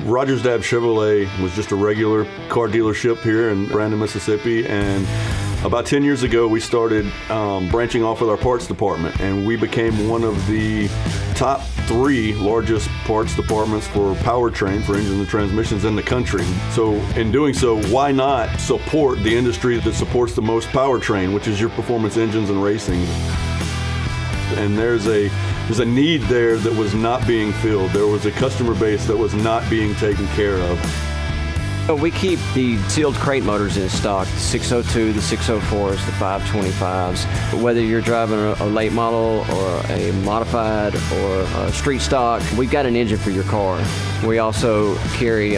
Rogers Dab Chevrolet was just a regular car dealership here in Brandon, Mississippi, and about 10 years ago we started branching off with our parts department, and we became one of the top 3 largest parts departments for powertrain, for engines and transmissions in the country. So in doing so, why not support the industry that supports the most powertrain, which is your performance engines and racing? And there's a need there that was not being filled. There was a customer base that was not being taken care of. We keep the sealed crate motors in stock, the 602, the 604s, the 525s. Whether you're driving a late model or a modified or a street stock, we've got an engine for your car. We also carry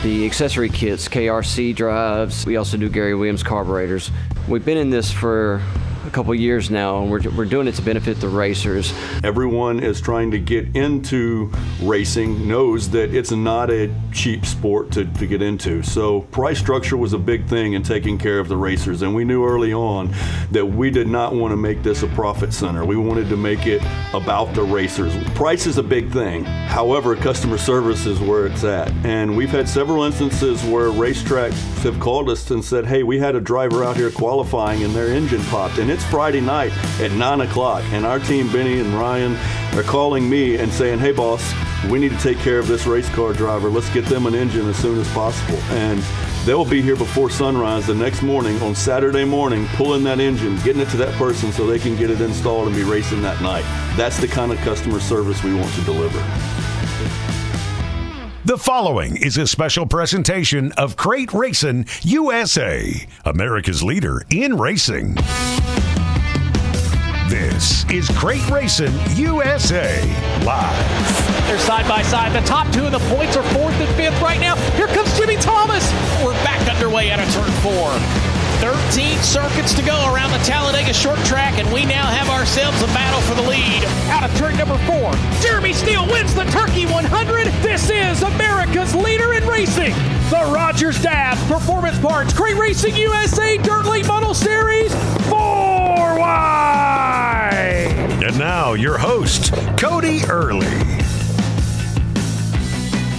the accessory kits, KRC drives. We also do Gary Williams carburetors. We've been in this for a couple years now, and we're doing it to benefit the racers. Everyone is trying to get into racing, knows that it's not a cheap sport to get into. So price structure was a big thing in taking care of the racers, and we knew early on that we did not want to make this a profit center. We wanted to make it about the racers. Price is a big thing. However, customer service is where it's at. And we've had several instances where racetracks have called us and said, hey, we had a driver out here qualifying and their engine popped, and it's Friday night at 9 o'clock, and our team, Benny and Ryan, are calling me and saying, hey boss, we need to take care of this race car driver. Let's get them an engine as soon as possible. And they'll be here before sunrise the next morning on Saturday morning, pulling that engine, getting it to that person so they can get it installed and be racing that night. That's the kind of customer service we want to deliver. The following is a special presentation of Crate Racing USA, America's leader in racing. This is Crate Racing USA Live. They're side by side. The top 2 of the points are 4th and 5th right now. Here comes Jimmy Thomas. We're back underway out of turn 4. 13 circuits to go around the Talladega short track, and we now have ourselves a battle for the lead. Out of turn number 4, Jeremy Steele wins the Turkey 100. This is America's leader in racing, the Rogers Dab Performance Parts Crate Racing USA Dirt Late Model Series 4-wide. And now your host, Cody Earley.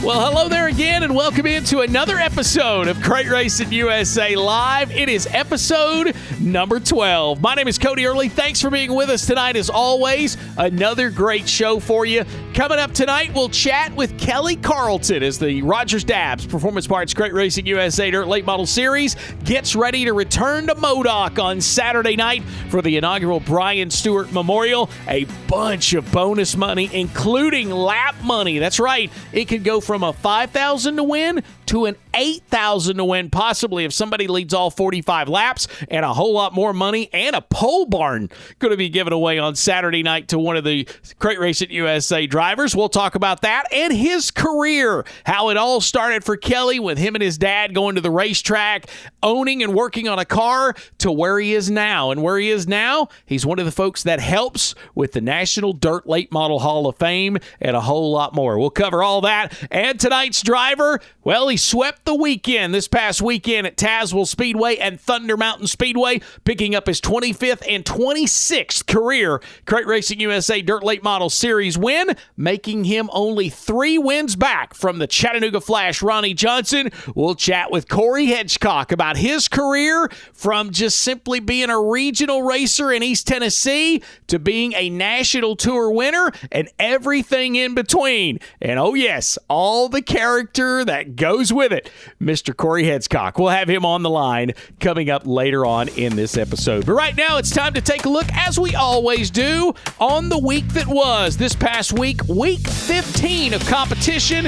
Well, hello there again, and welcome into another episode of Crate Racing USA Live. It is episode number 12. My name is Cody Earley. Thanks for being with us tonight, as always. Another great show for you. Coming up tonight, we'll chat with Kelley Carlton as the Rogers Dabs Performance Parts Crate Racing USA Dirt Late Model Series gets ready to return to Modoc on Saturday night for the inaugural Stewart Memorial. A bunch of bonus money, including lap money. That's right. It could go from a $5,000 to win to an $8,000 to win, possibly if somebody leads all 45 laps, and a whole lot more money, and a pole barn going to be given away on Saturday night to one of the Crate Racing USA drivers. We'll talk about that and his career, how it all started for Kelley with him and his dad going to the racetrack, owning and working on a car, to where he is now. And where he is now, he's one of the folks that helps with the National Dirt Late Model Hall of Fame and a whole lot more. We'll cover all that. And tonight's driver, well, he swept the weekend this past weekend at Tazewell Speedway and Thunder Mountain Speedway, picking up his 25th and 26th career Crate Racing USA Dirt Late Model Series win, making him only 3 wins back from the Chattanooga Flash, Ronnie Johnson. We'll chat with Cory Hedgecock about his career from just simply being a regional racer in East Tennessee to being a national tour winner and everything in between. And oh yes, all the character that goes with it. Mr. Cory Hedgecock. We'll have him on the line coming up later on in this episode. But right now, it's time to take a look, as we always do, on the week that was. This past week, week 15 of competition.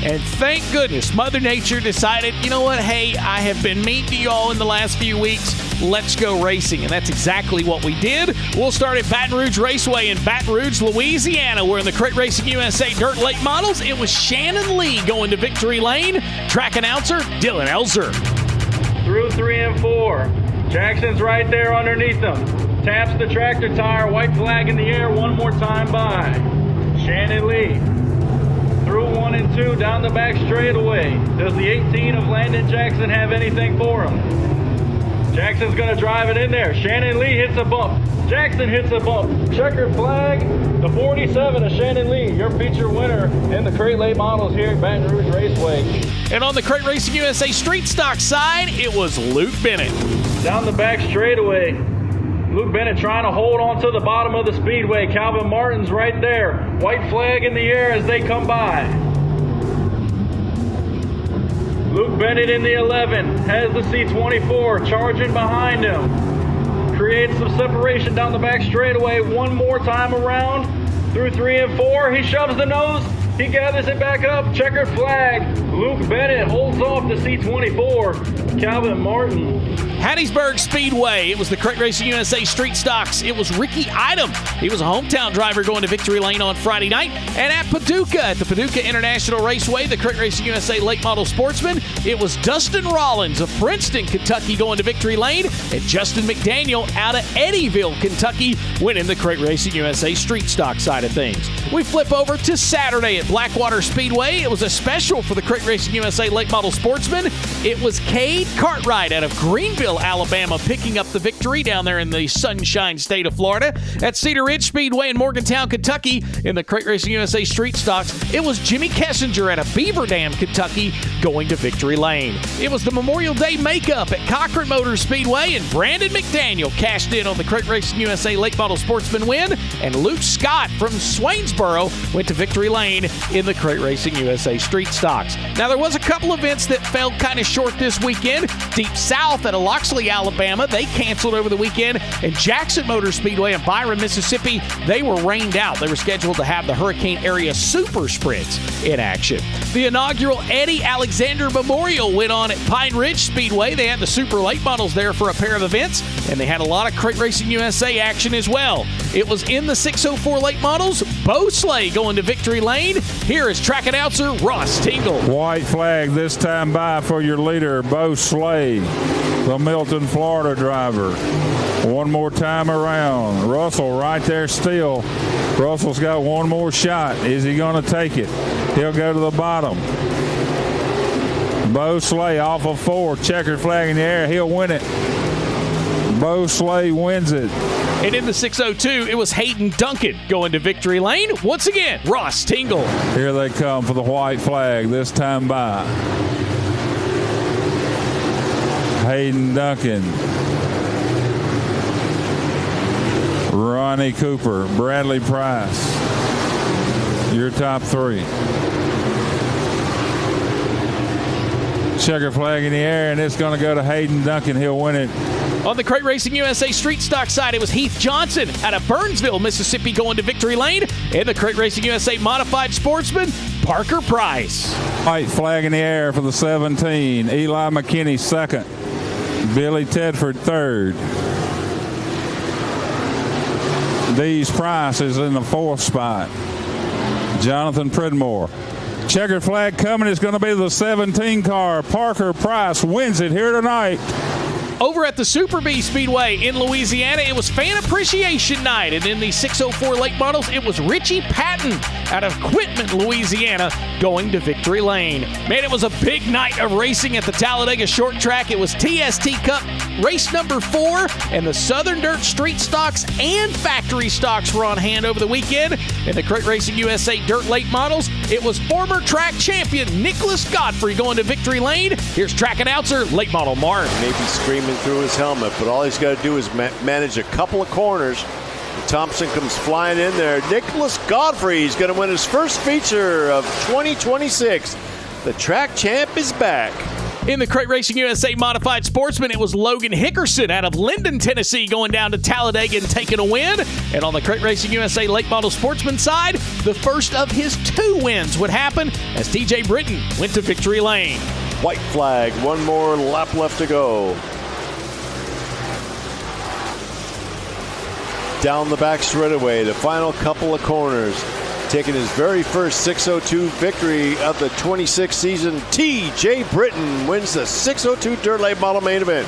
And thank goodness, Mother Nature decided, you know what, hey, I have been mean to y'all in the last few weeks. Let's go racing. And that's exactly what we did. We'll start at Baton Rouge Raceway in Baton Rouge, Louisiana. We're in the Crate Racing USA Dirt Late Models. It was Shannon Lee going to victory lane. Track announcer, Dylan Elzer. Through 3 and 4. Jackson's right there underneath them. Taps the tractor tire, white flag in the air, one more time by Shannon Lee. Through 1 and 2, down the back straightaway. Does the 18 of Landon Jackson have anything for him? Jackson's going to drive it in there. Shannon Lee hits a bump. Jackson hits a bump. Checkered flag. The 47 of Shannon Lee, your feature winner in the Crate Late Models here at Baton Rouge Raceway. And on the Crate Racing USA Street Stock side, it was Luke Bennett. Down the back straightaway, Luke Bennett trying to hold on to the bottom of the speedway. Calvin Martin's right there. White flag in the air as they come by. Luke Bennett in the 11 has the C24 charging behind him. Creates some separation down the back straightaway. One more time around through 3 and 4. He shoves the nose. He gathers it back up. Checkered flag. Luke Bennett holds off the C24. Calvin Martin. Hattiesburg Speedway. It was the Crate Racing USA Street Stocks. It was Ricky Idem. He was a hometown driver going to Victory Lane on Friday night. And at Paducah, at the Paducah International Raceway, the Crate Racing USA Late Model Sportsman, it was Dustin Rollins of Princeton, Kentucky going to Victory Lane, and Justin McDaniel out of Eddyville, Kentucky, winning the Crate Racing USA Street Stock side of things. We flip over to Saturday at Blackwater Speedway. It was a special for the Crate Racing USA Late Model Sportsman. It was Cade Cartwright out of Greenville, Alabama, picking up the victory down there in the sunshine state of Florida. At Cedar Ridge Speedway in Morgantown, Kentucky, in the Crate Racing USA Street Stocks, it was Jimmy Kessinger out of Beaver Dam, Kentucky, going to Victory Lane. It was the Memorial Day makeup at Cochran Motor Speedway, and Brandon McDaniel cashed in on the Crate Racing USA Late Model Sportsman win, and Luke Scott from Swainsboro went to Victory Lane in the Crate Racing USA Street Stocks. Now, there was a couple events that fell kind of short this weekend. Deep South at Loxley, Alabama, they canceled over the weekend, and Jackson Motor Speedway in Byron, Mississippi, they were rained out. They were scheduled to have the Hurricane Area Super Sprints in action. The inaugural Eddie Alexander Memorial went on at Pine Ridge Speedway. They had the Super Late Models there for a pair of events, and they had a lot of Crate Racing USA action as well. It was in the 604 Late Models, Bo Slay going to Victory Lane. Here is track announcer Ross Tingle. White flag this time by for your leader, Bo Slay, the Milton, Florida driver. One more time around. Russell right there still. Russell's got one more shot. Is he going to take it? He'll go to the bottom. Bo Slay off of 4. Checkered flag in the air. He'll win it. Bo Slay wins it. And in the 602, it was Hayden Duncan going to Victory Lane. Once again, Ross Tingle. Here they come for the white flag this time by. Hayden Duncan. Ronnie Cooper. Bradley Price. Your top 3. Checker flag in the air, and it's going to go to Hayden Duncan. He'll win it. On the Crate Racing USA Street Stock side, it was Heath Johnson out of Burnsville, Mississippi, going to Victory Lane. And the Crate Racing USA Modified Sportsman, Parker Price. White flag in the air for the 17. Eli McKinney second. Billy Tedford third. Dee's Price is in the 4th spot. Jonathan Pridmore. Checkered flag coming. It's going to be the 17 car. Parker Price wins it here tonight. Over at the Super B Speedway in Louisiana, it was Fan Appreciation Night. And in the 604 Late Models, it was Richie Patton out of Quitman, Louisiana, going to Victory Lane. Man, it was a big night of racing at the Talladega Short Track. It was TST Cup race number 4, and the Southern Dirt Street Stocks and Factory Stocks were on hand over the weekend. In the Crate Racing USA Dirt Late Models, it was former track champion Nicholas Godfrey going to Victory Lane. Here's track announcer, Late Model Mark. Maybe screaming through his helmet, but all he's got to do is manage a couple of corners. Thompson comes flying in there. Nicholas Godfrey is going to win his first feature of 2026. The track champ is back. In the Crate Racing USA Modified Sportsman, it was Logan Hickerson out of Linden, Tennessee, going down to Talladega and taking a win. And on the Crate Racing USA Late Model Sportsman side, the first of his 2 wins would happen as TJ Britton went to Victory Lane. White flag, one more lap left to go. Down the back straightaway, the final couple of corners. Taking his very first 602 victory of the 26th season, T.J. Britton wins the 602 Dirt Late Model main event.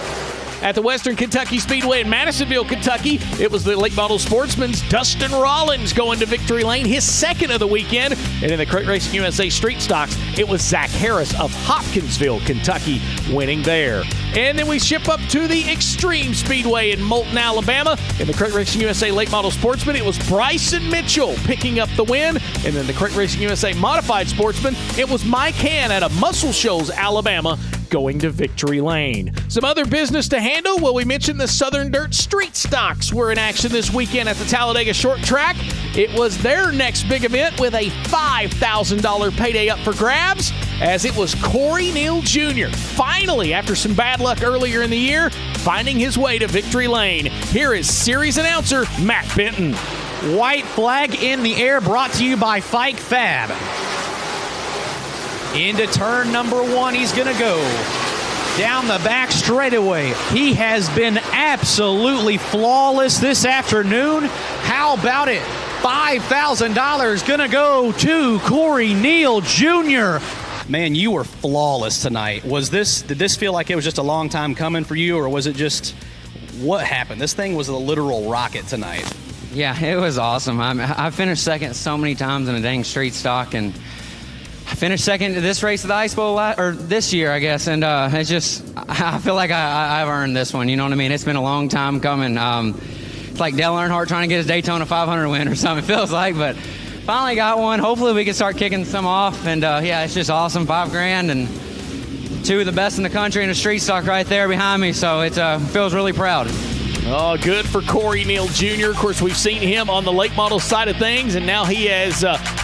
At the Western Kentucky Speedway in Madisonville, Kentucky, it was the late model sportsman's Dustin Rollins going to victory lane, his second of the weekend. And in the Crate Racing USA Street Stocks, it was Zach Harris of Hopkinsville, Kentucky, winning there. And then we ship up to the Extreme Speedway in Moulton, Alabama. In the Crate Racing USA Late Model Sportsman, it was Bryson Mitchell picking up the win. And then the Crate Racing USA Modified Sportsman, it was Mike Hann out of Muscle Shoals, Alabama, going to victory lane. Some other business to handle. Well, we mentioned the Southern Dirt Street Stocks were in action this weekend at the Talladega Short Track. It was their next big event with a $5,000 payday up for grabs, as it was Cory Neal Jr. finally, after some bad luck earlier in the year, finding his way to victory lane. Here is series announcer Matt Benton. White flag in the air, brought to you by Fike Fab. Into turn number 1, he's going to go down the back straightaway. He has been absolutely flawless this afternoon. How about it? $5,000 going to go to Cory Neal Jr. Man, you were flawless tonight. Did this feel like it was just a long time coming for you, or was it just what happened? This thing was a literal rocket tonight. Yeah, it was awesome. I finished second so many times in a dang street stock, and I finished second to this race at the Ice Bowl this year, I guess, and it's just, I feel like I've earned this one, you know what I mean? It's been a long time coming. It's like Dale Earnhardt trying to get his Daytona 500 win or something, it feels like, but finally got one. Hopefully we can start kicking some off, and yeah, it's just awesome. $5,000 and 2 of the best in the country in a street stock right there behind me, so it feels really proud. Oh, good for Cory Neal Jr. Of course, we've seen him on the late model side of things, and now he has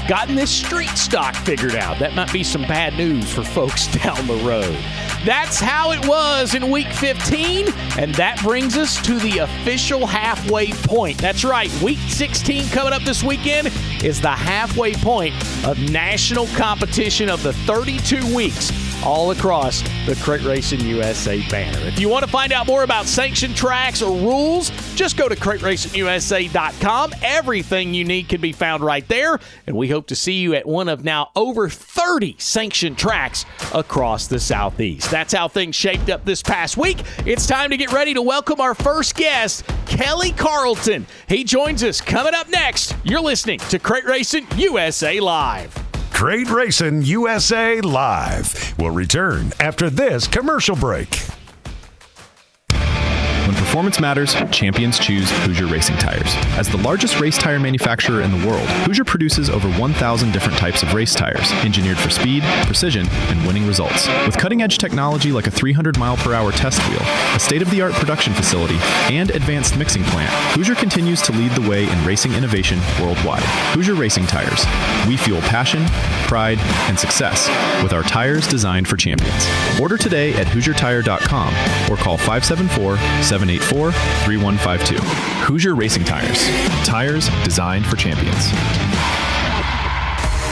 gotten this street stock figured out. That might be some bad news for folks down the road. That's how it was in Week 15, and that brings us to the official halfway point. That's right, Week 16 coming up this weekend is the halfway point of national competition of the 32 weeks all across the Crate Racing USA banner. If you want to find out more about sanctioned tracks or rules, just go to CrateRacingUSA.com. Everything you need can be found right there, and we hope to see you at one of now over 30 sanctioned tracks across the Southeast. That's how things shaped up this past week. It's time to get ready to welcome our first guest, Kelley Carlton. He joins us coming up next. You're listening to Crate Racing USA Live. Crate Racing USA Live will return after this commercial break. When performance matters, champions choose Hoosier Racing Tires. As the largest race tire manufacturer in the world, Hoosier produces over 1,000 different types of race tires, engineered for speed, precision, and winning results. With cutting-edge technology like a 300-mile-per-hour test wheel, a state-of-the-art production facility, and advanced mixing plant, Hoosier continues to lead the way in racing innovation worldwide. Hoosier Racing Tires. We fuel passion, pride, and success with our tires designed for champions. Order today at HoosierTire.com or call 574-784-3152. Hoosier Racing Tires. Tires designed for champions.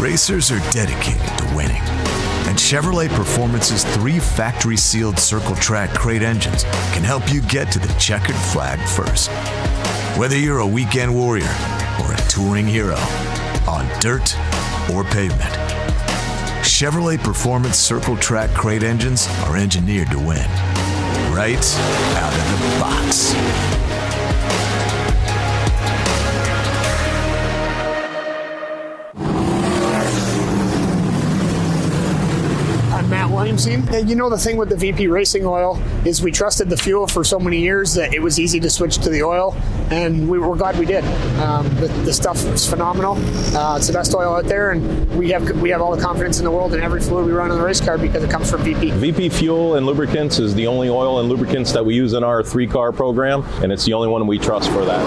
Racers are dedicated to winning. And Chevrolet Performance's 3 factory-sealed Circle Track crate engines can help you get to the checkered flag first. Whether you're a weekend warrior or a touring hero, on dirt or pavement, Chevrolet Performance Circle Track crate engines are engineered to win. Right out of the box. I'm Matt Williamson. You know, the thing with the VP Racing Oil is we trusted the fuel for so many years that it was easy to switch to the oil, and we were glad we did. The stuff is phenomenal. It's the best oil out there, and we have all the confidence in the world in every fluid we run on the race car because it comes from VP. VP Fuel and Lubricants is the only oil and lubricants that we use in our 3-car program, and it's the only one we trust for that.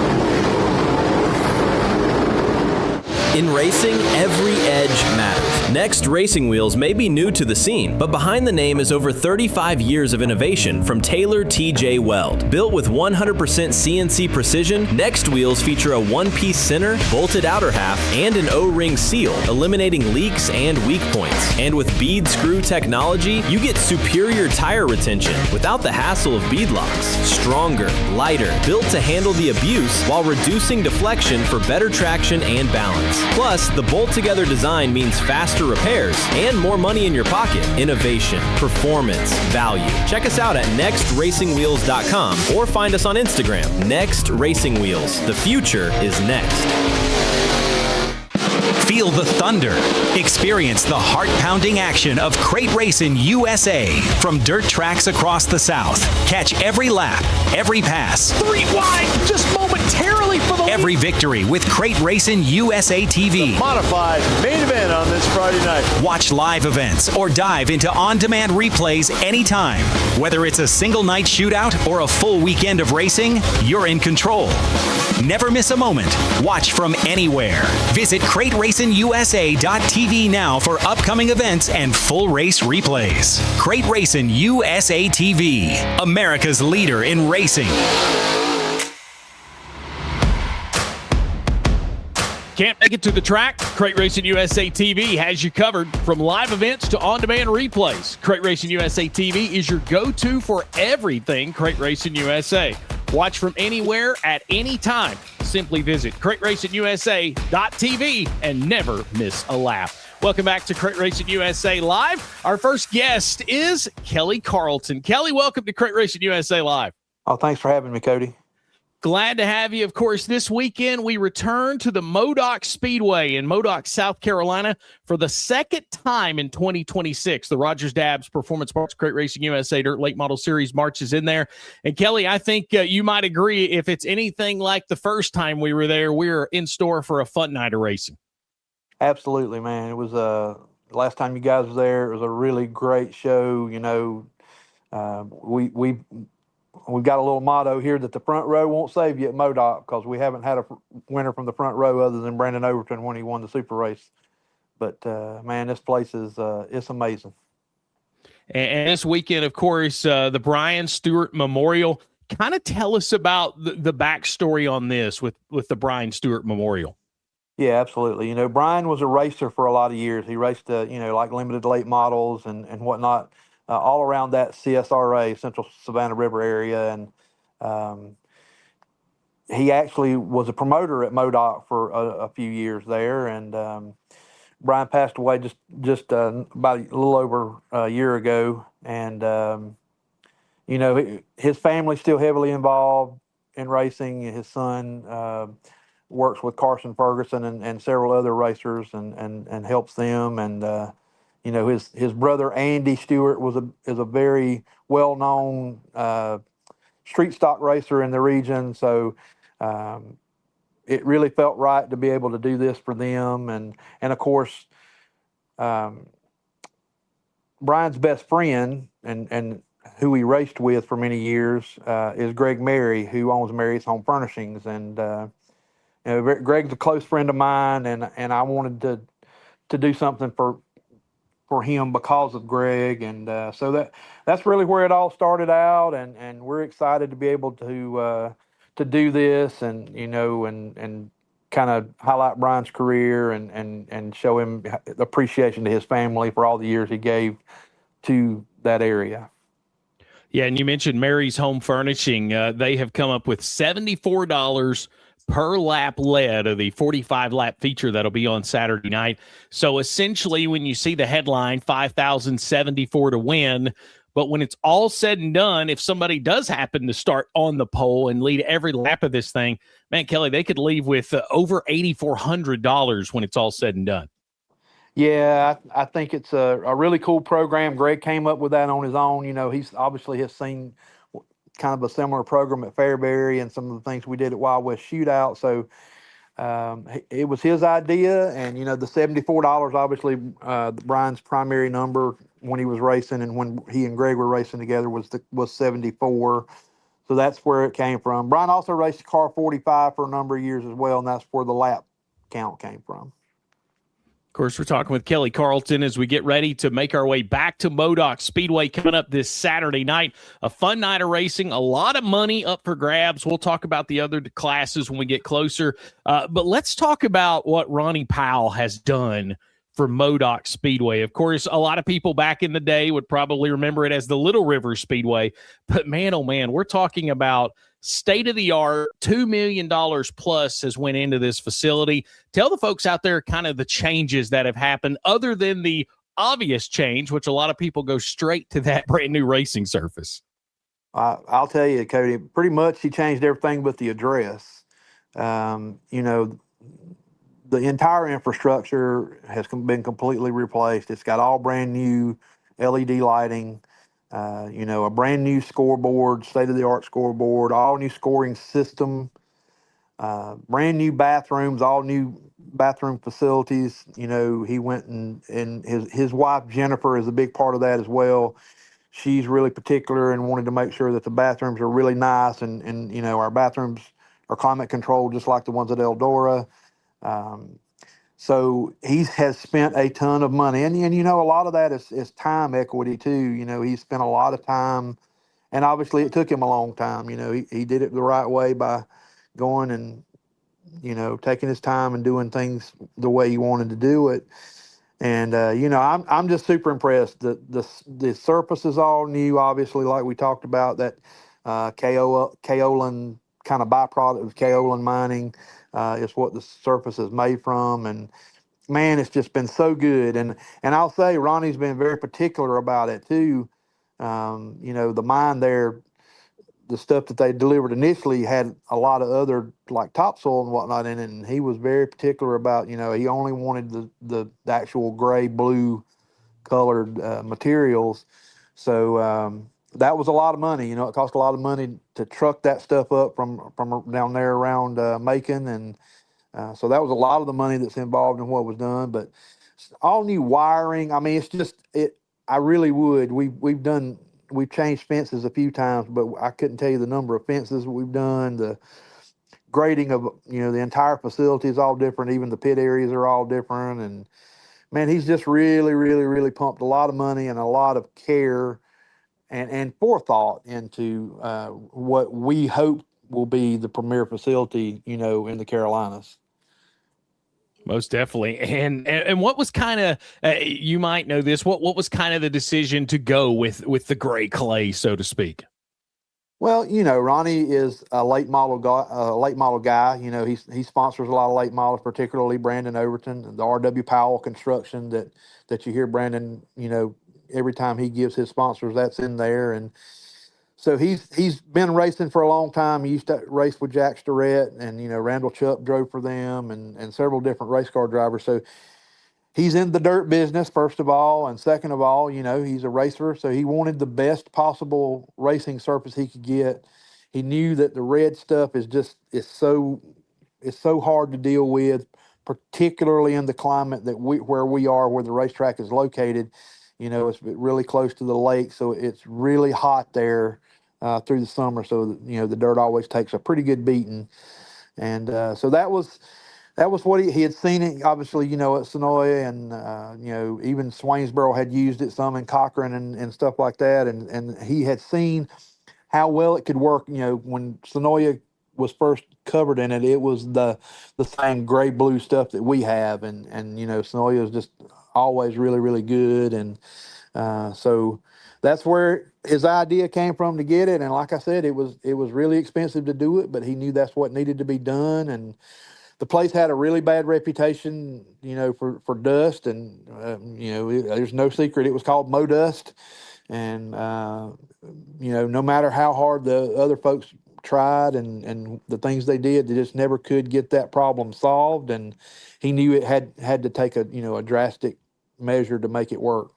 In racing, every edge matters. Next Racing Wheels may be new to the scene, but behind the name is over 35 years of innovation from Taylor TJ Weld. Built with 100% CNC precision, Next Wheels feature a one-piece center, bolted outer half, and an O-ring seal, eliminating leaks and weak points. And with bead screw technology, you get superior tire retention without the hassle of bead locks. Stronger, lighter, built to handle the abuse while reducing deflection for better traction and balance. Plus, the bolt-together design means faster repairs and more money in your pocket. Innovation, performance, value. Check us out at nextracingwheels.com or find us on Instagram. Next Racing Wheels. The future is next. Feel the thunder. Experience the heart-pounding action of Crate Racing USA from dirt tracks across the South. Catch every lap, every pass. 3 wide, just momentarily for the lead. Every victory with Crate Racing USA TV. The modified main event on this Friday night. Watch live events or dive into on-demand replays anytime. Whether it's a single night shootout or a full weekend of racing, you're in control. Never miss a moment. Watch from anywhere. Visit CrateRacingUSA.tv now for upcoming events and full race replays. Crate Racing USA TV, America's leader in racing. Can't make it to the track? Crate Racing USA TV has you covered. From live events to on-demand replays, Crate Racing USA TV is your go-to for everything Crate Racing USA. Watch from anywhere at any time. Simply visit CrateRacingUSA.tv and never miss a lap. Welcome back to Crate Racing USA Live. Our first guest is Kelley Carlton. Kelley, welcome to Crate Racing USA Live. Oh, thanks for having me, Cody. Glad to have you. Of course, this weekend we return to the Modoc Speedway in Modoc, South Carolina for the second time in 2026. The Rogers Dabbs Performance Parts Crate Racing USA Dirt Late Model Series marches in there. And Kelley, I think you might agree, if it's anything like the first time we were there, we're in store for a fun night of racing. Absolutely, man. It was last time you guys were there. It was a really great show. You know, we've got a little motto here that the front row won't save you at Modoc, because we haven't had a winner from the front row other than Brandon Overton when he won the Super Race. But man, this place is it's amazing. And this weekend, of course, the Stewart Memorial. Kind of tell us about the backstory on this with the Brian Stewart Memorial. Yeah, absolutely. You know, Brian was a racer for a lot of years. He raced, like limited late models and whatnot. All around that CSRA, Central Savannah River area. And he actually was a promoter at Modoc for a few years there. And Brian passed away just about a little over a year ago. And, his family's still heavily involved in racing. His son works with Carson Ferguson and several other racers and helps them. And, his brother Andy Stewart is a very well-known street stock racer in the region. So it really felt right to be able to do this for them. And of course, Brian's best friend and who he raced with for many years is Greg Mary, who owns Mary's Home Furnishings. And Greg's a close friend of mine, and I wanted to do something for him because of Greg. And so that's really where it all started out. And we're excited to be able to do this and kind of highlight Brian's career and show him appreciation to his family for all the years he gave to that area. Yeah. And you mentioned Mary's Home Furnishing. They have come up with $74 per lap led of the 45-lap feature that'll be on Saturday night. So essentially, when you see the headline, $5,074 to win, but when it's all said and done, if somebody does happen to start on the pole and lead every lap of this thing, man, Kelley, they could leave with over $8,400 when it's all said and done. Yeah, I think it's a really cool program. Greg came up with that on his own. He's obviously has seen kind of a similar program at Fairbury and some of the things we did at Wild West Shootout. So it was his idea. And, the $74, obviously, Brian's primary number when he was racing and when he and Greg were racing together was 74. So that's where it came from. Brian also raced car 45 for a number of years as well, and that's where the lap count came from. Of course, we're talking with Kelley Carlton as we get ready to make our way back to Modoc Speedway coming up this Saturday night. A fun night of racing, a lot of money up for grabs. We'll talk about the other classes when we get closer. But let's talk about what Ronnie Powell has done for Modoc Speedway. Of course, a lot of people back in the day would probably remember it as the Little River Speedway. But man, oh man, we're talking about state of the art, $2 million plus has went into this facility. Tell the folks out there kind of the changes that have happened other than the obvious change, which a lot of people go straight to that brand new racing surface. I'll tell you, Cody, pretty much he changed everything but the address. You know, the entire infrastructure has been completely replaced. It's got all brand new LED lighting, you know, a brand new scoreboard, state-of-the-art scoreboard, all new scoring system, brand new bathrooms, all new bathroom facilities. You know, he went and his wife, Jennifer, is a big part of that as well. She's really particular and wanted to make sure that the bathrooms are really nice and you know, our bathrooms are climate controlled just like the ones at Eldora. So he has spent a ton of money and you know, a lot of that is time equity too. You know, he spent a lot of time and obviously it took him a long time. You know, he did it the right way by going and, you know, taking his time and doing things the way he wanted to do it. And, you know, I'm just super impressed. The surface is all new, obviously, like we talked about, that kaolin kind of byproduct of kaolin mining is what the surface is made from. And, man, it's just been so good. And I'll say Ronnie's been very particular about it, too. You know, the mine there, the stuff that they delivered initially had a lot of other like topsoil and whatnot in it. And he was very particular about, you know, he only wanted the actual gray blue colored materials. So that was a lot of money. You know, it cost a lot of money to truck that stuff up from down there around Macon. And so that was a lot of the money that's involved in what was done, but all new wiring. I mean, it's just, I really would. We've changed fences a few times, but I couldn't tell you the number of fences we've done. The grading of, you know, the entire facility is all different. Even the pit areas are all different. And man, he's just really, really, really pumped a lot of money and a lot of care and forethought into what we hope will be the premier facility, you know, in the Carolinas. Most definitely. And what was kind of, you might know this, what was kind of the decision to go with the gray clay, so to speak? Well, you know, Ronnie is a late model guy. You know, he sponsors a lot of late models, particularly Brandon Overton, the R.W. Powell construction that you hear Brandon, you know, every time he gives his sponsors, that's in there. And so he's been racing for a long time. He used to race with Jack Starrett and, you know, Randall Chupp drove for them and several different race car drivers. So he's in the dirt business, first of all. And second of all, you know, he's a racer. So he wanted the best possible racing surface he could get. He knew that the red stuff is so hard to deal with, particularly in the climate where we are, where the racetrack is located. You know, it's really close to the lake. So it's really hot there through the summer. So, you know, the dirt always takes a pretty good beating. And so that was what he had seen it, obviously, you know, at Sonoya and, you know, even Swainsboro had used it some in Cochran and stuff like that. And he had seen how well it could work. You know, when Sonoya was first covered in it, it was the same gray blue stuff that we have. And you know, Sonoya is just always really, really good. And so that's where his idea came from to get it. And like I said, it was really expensive to do it, but he knew that's what needed to be done. And the place had a really bad reputation, you know, for dust. And, you know, there's no secret. It was called Modust. And, you know, no matter how hard the other folks tried and the things they did, they just never could get that problem solved. And he knew it had to take a drastic measure to make it work.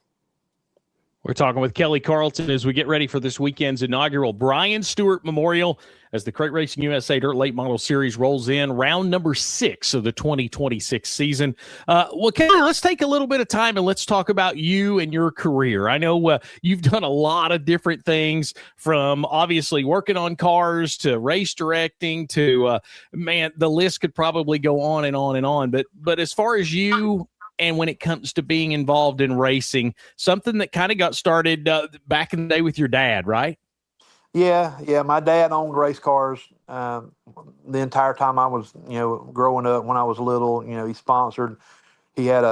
We're talking with Kelley Carlton as we get ready for this weekend's inaugural Brian Stewart Memorial as the Crate Racing USA Dirt Late Model Series rolls in round number 6 of the 2026 season. Well, Kelley, let's take a little bit of time and let's talk about you and your career. I know you've done a lot of different things, from obviously working on cars to race directing to, man, the list could probably go on and on and on. But as far as you and when it comes to being involved in racing, something that kind of got started back in the day with your dad, right? Yeah. My dad owned race cars the entire time I was, you know, growing up. When I was little, you know, he sponsored. He had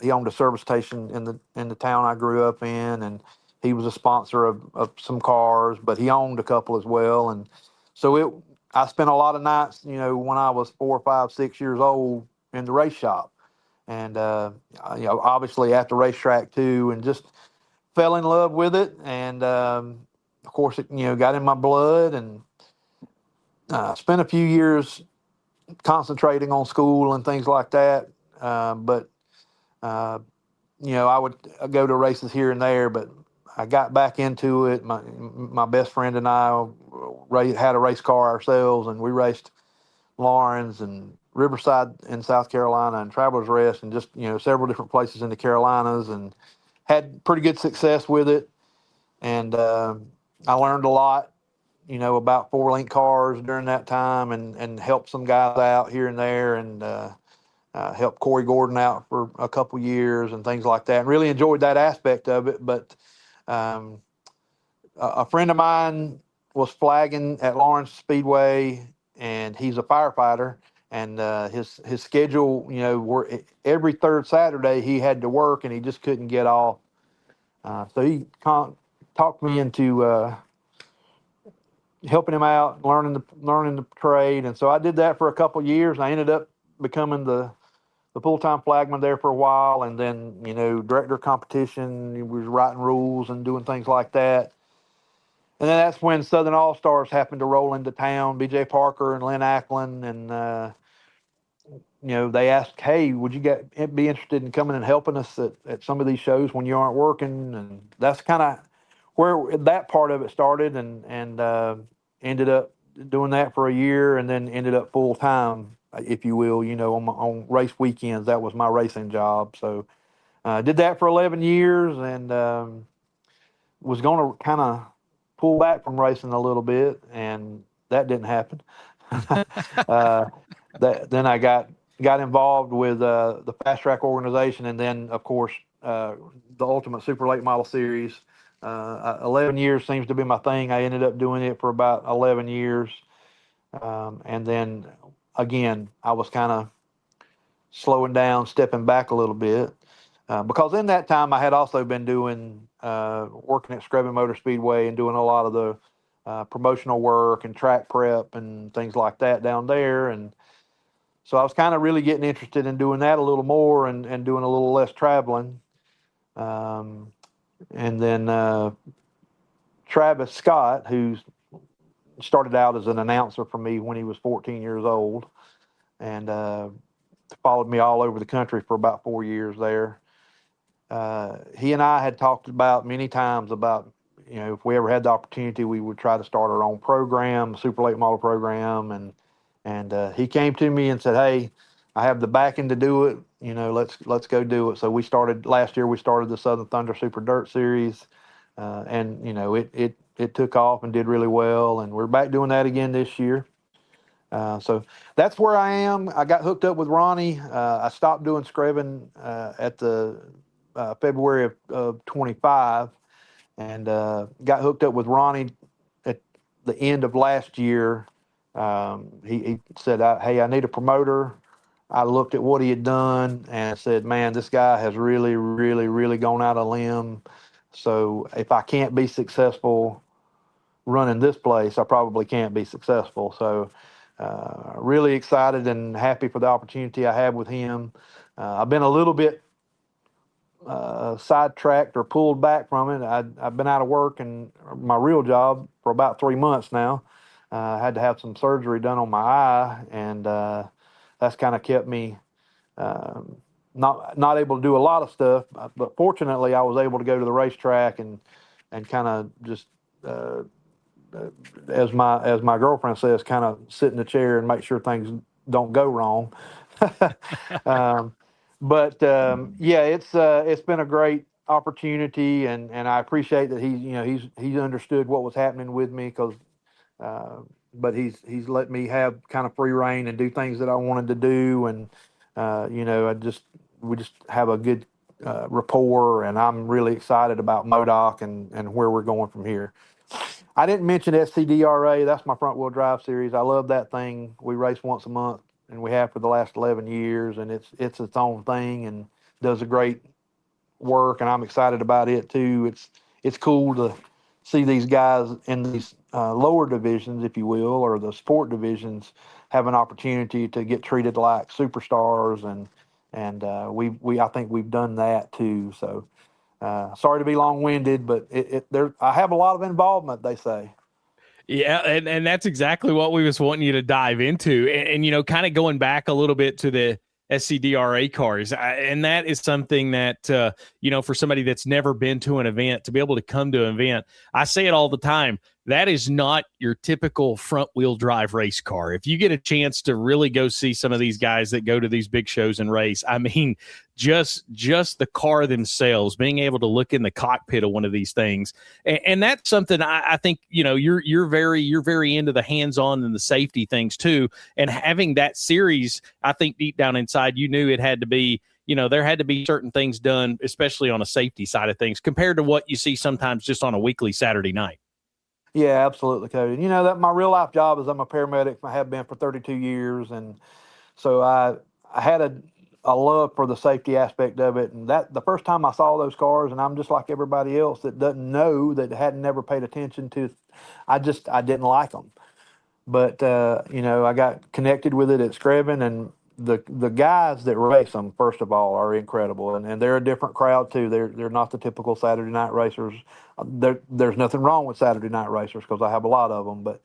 he owned a service station in the town I grew up in, and he was a sponsor of some cars, but he owned a couple as well. And So I spent a lot of nights, when I was 4, 5, 6 years old in the race shop. And, obviously at the racetrack too, and just fell in love with it. And, of course, it, got in my blood, and spent a few years concentrating on school and things like that. But I would go to races here and there, but I got back into it. My best friend and I had a race car ourselves, and we raced Lawrence and Riverside in South Carolina and Travelers Rest, and just several different places in the Carolinas, and had pretty good success with it. And I learned a lot, about 4-link cars during that time, and helped some guys out here and there, and helped Corey Gordon out for a couple years and things like that. And really enjoyed that aspect of it. But a friend of mine was flagging at Lawrence Speedway, and he's a firefighter. And his schedule, every third Saturday he had to work, and he just couldn't get off. So he talked me into helping him out, learning the trade. And so I did that for a couple of years, and I ended up becoming the full-time flagman there for a while, and then, director of competition. He was writing rules and doing things like that. And then that's when Southern All-Stars happened to roll into town, B.J. Parker and Lynn Ackland, and they asked, hey, would you be interested in coming and helping us at some of these shows when you aren't working? And that's kind of where that part of it started, and ended up doing that for a year, and then ended up full-time, if you will, on race weekends. That was my racing job. So did that for 11 years, and was going to kind of pull back from racing a little bit, and that didn't happen. Then I got involved with the Fast Track organization, and then, of course, the Ultimate Super Late Model Series. 11 years seems to be my thing. I ended up doing it for about 11 years. And then, again, I was kind of slowing down, stepping back a little bit. Because in that time, I had also been doing, working at Scrubbin Motor Speedway and doing a lot of the promotional work and track prep and things like that down there. And so I was kind of really getting interested in doing that a little more, and doing a little less traveling. And then Travis Scott, who started out as an announcer for me when he was 14 years old, and followed me all over the country for about 4 years there. He and I had talked about many times about, if we ever had the opportunity, we would try to start our own program, super late model program. And he came to me and said, hey, I have the backing to do it. Let's go do it. So last year we started the Southern Thunder Super Dirt Series. And it took off and did really well. And we're back doing that again this year. So that's where I am. I got hooked up with Ronnie. I stopped doing scrubbing at the February of 25, and got hooked up with Ronnie at the end of last year. He said, hey, I need a promoter. I looked at what he had done and said, man, this guy has really, really, really gone out on a limb. So if I can't be successful running this place, I probably can't be successful. So really excited and happy for the opportunity I have with him. I've been a little bit sidetracked or pulled back from it. I've been out of work and my real job for about 3 months now. I had to have some surgery done on my eye, and that's kind of kept me not able to do a lot of stuff. But fortunately, I was able to go to the racetrack and kind of just as my girlfriend says, kind of sit in the chair and make sure things don't go wrong. But it's been a great opportunity, and I appreciate that he's understood what was happening with me, because but he's let me have kind of free reign and do things that I wanted to do, and we just have a good rapport, and I'm really excited about Modoc and where we're going from here. I didn't mention SCDRA. That's my front wheel drive series. I love that thing. We race once a month, and we have for the last 11 years, and it's its own thing and does a great work, and I'm excited about it too. It's cool to see these guys in these lower divisions, if you will, or the sport divisions, have an opportunity to get treated like superstars, and I think we've done that too. So sorry to be long-winded, but I have a lot of involvement, they say. Yeah, and that's exactly what we was wanting you to dive into, and kind of going back a little bit to the SCDRA cars, and that is something that for somebody that's never been to an event, to be able to come to an event, I say it all the time. That is not your typical front-wheel drive race car. If you get a chance to really go see some of these guys that go to these big shows and race, I mean, just the car themselves, being able to look in the cockpit of one of these things, and that's something I think you're very into the hands-on and the safety things too. And having that series, I think deep down inside, you knew it had to be. There had to be certain things done, especially on a safety side of things, compared to what you see sometimes just on a weekly Saturday night. Yeah, absolutely, Cody. That my real life job is I'm a paramedic. I have been for 32 years, and so I had a love for the safety aspect of it. And that the first time I saw those cars, and I'm just like everybody else that doesn't know, that hadn't never paid attention to, I didn't like them. But I got connected with it at Screven, and the guys that race them, first of all, are incredible, and they're a different crowd too. They're not the typical Saturday night racers. There's nothing wrong with Saturday night racers, because I have a lot of them, but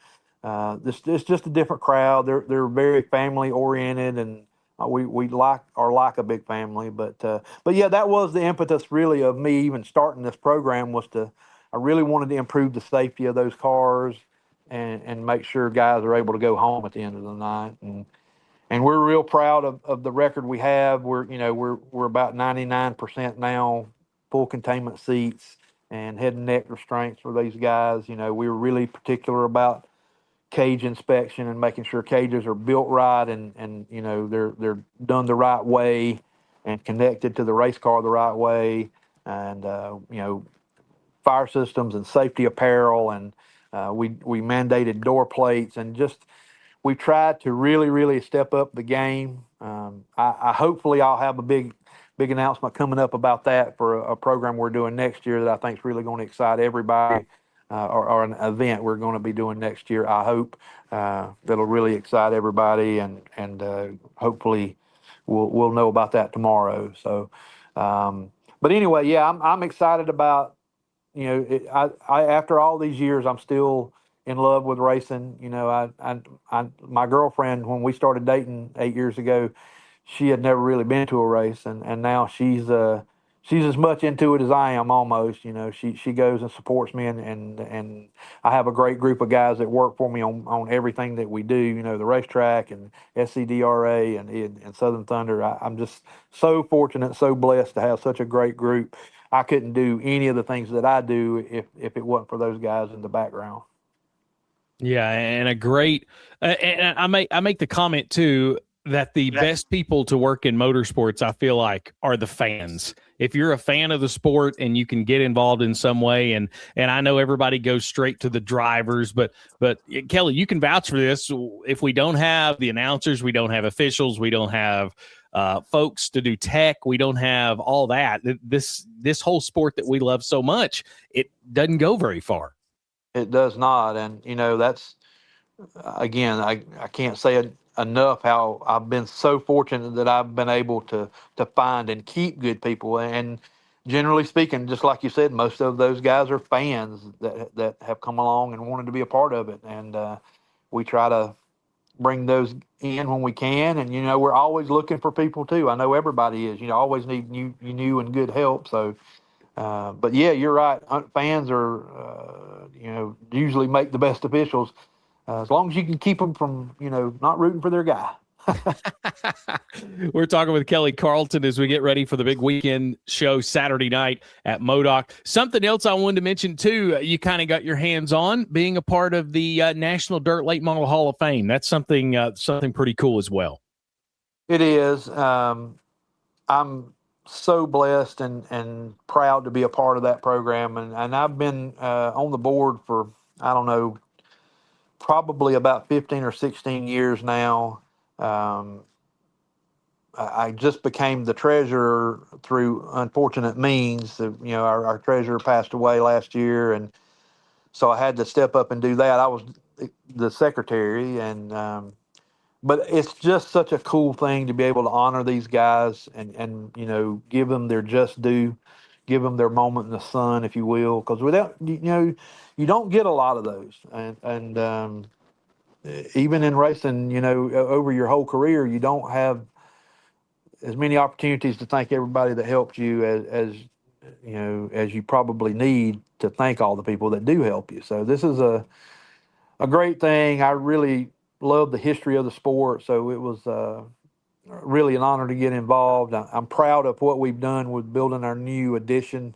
it's just a different crowd. They're very family oriented, and we like a big family. But yeah, that was the impetus really of me even starting this program, I really wanted to improve the safety of those cars and make sure guys are able to go home at the end of the night. And we're real proud of the record we have. We're about 99% now full containment seats and head and neck restraints for these guys. We were really particular about cage inspection and making sure cages are built right and they're done the right way and connected to the race car the right way, and fire systems and safety apparel, and we mandated door plates, and just we tried to really, really step up the game. I hopefully I'll have a big announcement coming up about that for a program we're doing next year that I think is really going to excite everybody, or an event we're going to be doing next year. I hope that'll really excite everybody, and hopefully we'll know about that tomorrow. So, but anyway, yeah, I'm excited about. After all these years, I'm still in love with racing. My girlfriend, when we started dating 8 years ago, she had never really been to a race, and now she's as much into it as I am almost. She goes and supports me, and I have a great group of guys that work for me on everything that we do. The racetrack and SCDRA and Southern Thunder. I'm just so fortunate, so blessed to have such a great group. I couldn't do any of the things that I do if it wasn't for those guys in the background. Yeah, and a great, and I make the comment too that the best people to work in motorsports, I feel like, are the fans. If you're a fan of the sport and you can get involved in some way, and I know everybody goes straight to the drivers, but Kelley, you can vouch for this. If we don't have the announcers, we don't have officials, we don't have folks to do tech, we don't have all that. This whole sport that we love so much, it doesn't go very far. It does not, and that's again, I can't say it enough how I've been so fortunate that I've been able to find and keep good people. And generally speaking, just like you said, most of those guys are fans that have come along and wanted to be a part of it. And we try to bring those in when we can. And, we're always looking for people too. I know everybody is, always need new and good help. So, but yeah, you're right. Fans are, usually make the best officials. As long as you can keep them from, not rooting for their guy. We're talking with Kelley Carlton as we get ready for the big weekend show Saturday night at Modoc. Something else I wanted to mention, too, you kind of got your hands on being a part of the National Dirt Late Model Hall of Fame. That's something pretty cool as well. It is. I'm so blessed and proud to be a part of that program. And I've been on the board for, I don't know, probably about 15 or 16 years now. I just became the treasurer through unfortunate means. Our treasurer passed away last year, and so I had to step up and do that. I was the secretary, and but it's just such a cool thing to be able to honor these guys and give them their just due, give them their moment in the sun, if you will, because without you don't get a lot of those, and even in racing, over your whole career, you don't have as many opportunities to thank everybody that helped you as you probably need to thank all the people that do help you. So this is a great thing. I really love the history of the sport, so it was really an honor to get involved. I'm proud of what we've done with building our new addition,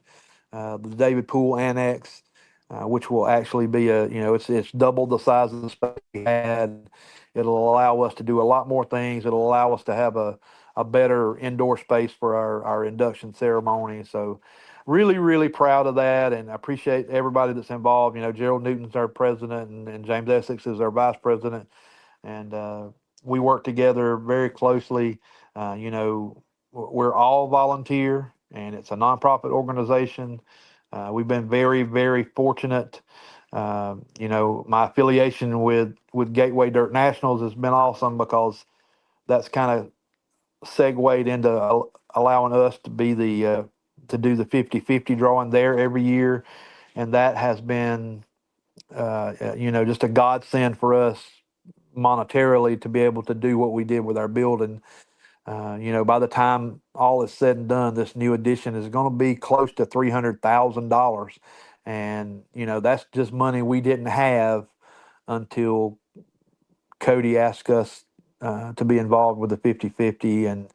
the David Poole Annex, which will actually be it's double the size of the space we had. It'll allow us to do a lot more things. It'll allow us to have a better indoor space for our induction ceremony. So really, really proud of that, and I appreciate everybody that's involved. Gerald Newton's our president, and James Essex is our vice president, and we work together very closely. We're all volunteer, and it's a nonprofit organization. We've been very, very fortunate. My affiliation with Gateway Dirt Nationals has been awesome, because that's kind of segued into allowing us to be to do the 50-50 drawing there every year, and that has been just a godsend for us monetarily to be able to do what we did with our building. By the time all is said and done, this new addition is going to be close to $300,000, and that's just money we didn't have until Cody asked us to be involved with the 50-50,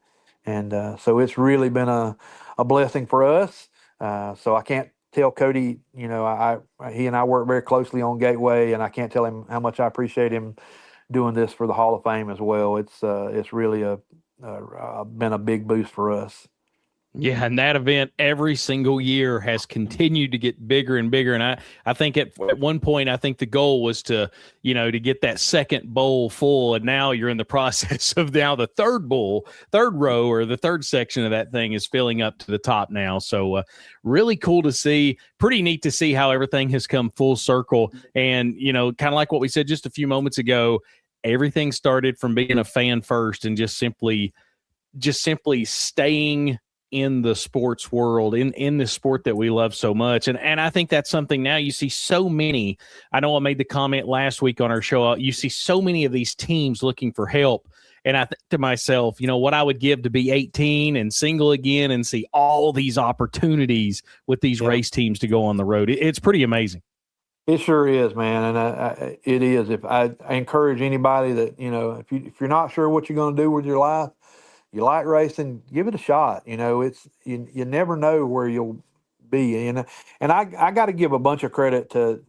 and so it's really been a blessing for us. So I can't tell Cody, he and I work very closely on Gateway, and I can't tell him how much I appreciate him doing this for the Hall of Fame as well. It's really been a big boost for us. Yeah, and that event every single year has continued to get bigger and bigger. And I think at one point, I think the goal was to get that second bowl full. And now you're in the process of now the third row, or the third section of that thing is filling up to the top now. So really cool to see. Pretty neat to see how everything has come full circle. And, kind of like what we said just a few moments ago, everything started from being a fan first and just simply staying in the sports world, in the sport that we love so much. And I think that's something now you see so many. I know I made the comment last week on our show. You see so many of these teams looking for help. And I think to myself, what I would give to be 18 and single again and see all these opportunities with these race teams to go on the road. It's pretty amazing. It sure is, man. And it is. If I encourage anybody that, if you're not sure what you're going to do with your life, you like racing, give it a shot. You never know where you'll be. And I got to give a bunch of credit to,